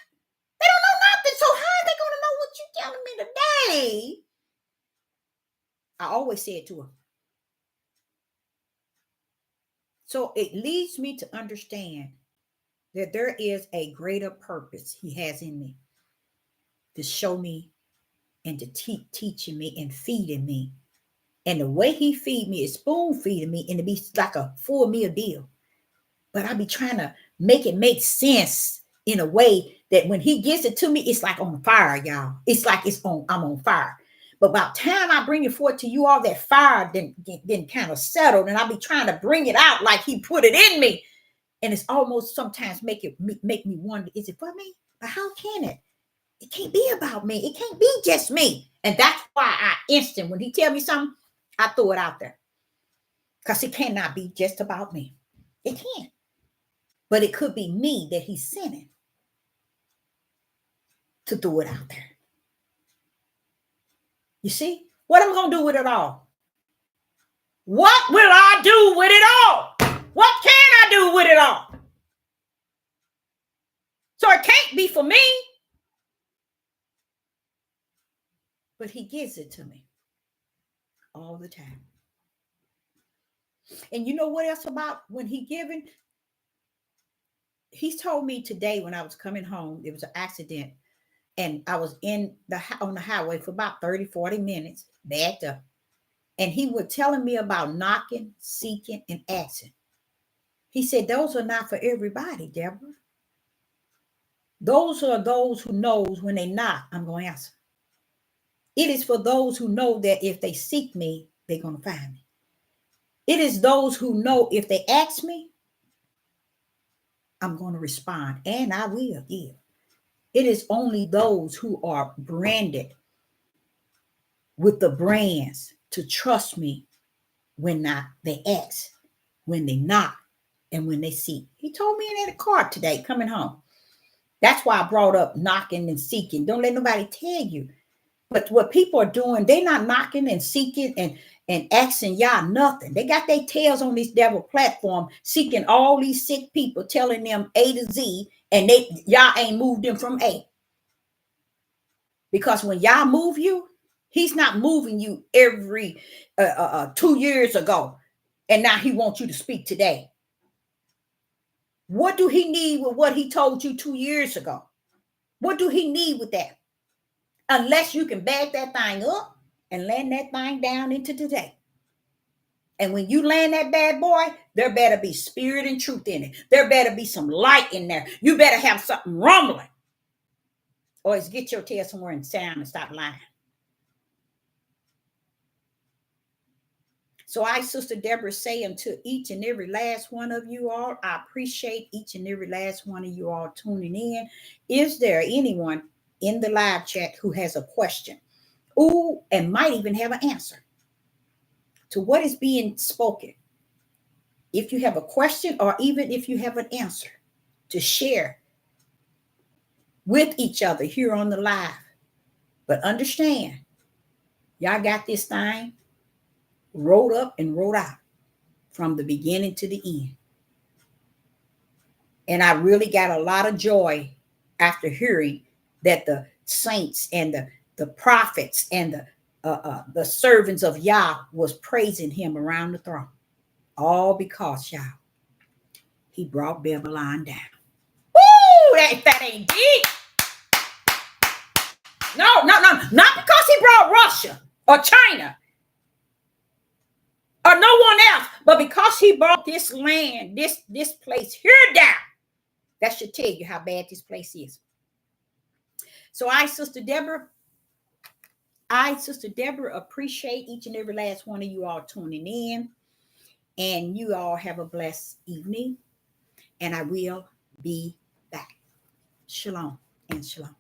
They don't know nothing. So how are they going to know what you're telling me today? I always say it to them. So it leads me to understand that there is a greater purpose he has in me to show me and to teaching me and feeding me. And the way he feed me is spoon feeding me, and it be like a full meal deal. But I be trying to make it make sense in a way that when he gives it to me, it's like on fire, y'all. It's like I'm on fire. But by the time I bring it forth to you, all that fire then kind of settled, and I be trying to bring it out like he put it in me. And it's almost sometimes make me wonder, is it for me? But how can it? It can't be about me. It can't be just me. And that's why when he tell me something, I throw it out there. Because it cannot be just about me. It can't. But it could be me that he's sending to throw it out there. You see? What am I going to do with it all? What will I do with it all? What can I do with it all? So it can't be for me. But he gives it to me all the time. And you know what else about when he giving? He's told me today when I was coming home, there was an accident, and I was on the highway for about 30, 40 minutes, backed up. And he was telling me about knocking, seeking, and asking. He said, those are not for everybody, Deborah. Those are those who knows when they knock, I'm going to answer. It is for those who know that if they seek me, they're going to find me. It is those who know if they ask me, I'm going to respond, and I will. Yeah. It is only those who are branded with the brands to trust me when they ask, when they knock, and when they seek. He told me in the car today coming home. That's why I brought up knocking and seeking. Don't let nobody tell you. But what people are doing, they're not knocking and seeking and asking y'all nothing. They got their tails on this devil platform, seeking all these sick people, telling them A to Z, and y'all ain't moved them from A. Because when y'all move you, he's not moving you every 2 years ago, and now he wants you to speak today. What do he need with what he told you 2 years ago? What do he need with that? Unless you can bag that thing up and land that thing down into today. And when you land that bad boy, there better be spirit and truth in it. There better be some light in there. You better have something rumbling. Or it's get your tail somewhere and sound and stop lying. So I, Sister Deborah, say unto each and every last one of you all, I appreciate each and every last one of you all tuning in. Is there anyone in the live chat who has a question? Ooh, and might even have an answer to what is being spoken? If you have a question or even if you have an answer to share with each other here on the live. But understand, y'all got this thing wrote up and wrote out from the beginning to the end. And I really got a lot of joy after hearing that the saints and the prophets and the servants of Yah was praising him around the throne. All because, y'all, he brought Babylon down. Woo! That ain't deep. No. Not because he brought Russia or China or no one else, but because he brought this land, this place here down. That should tell you how bad this place is. So Sister Deborah, appreciate each and every last one of you all tuning in. And you all have a blessed evening. And I will be back. Shalom and shalom.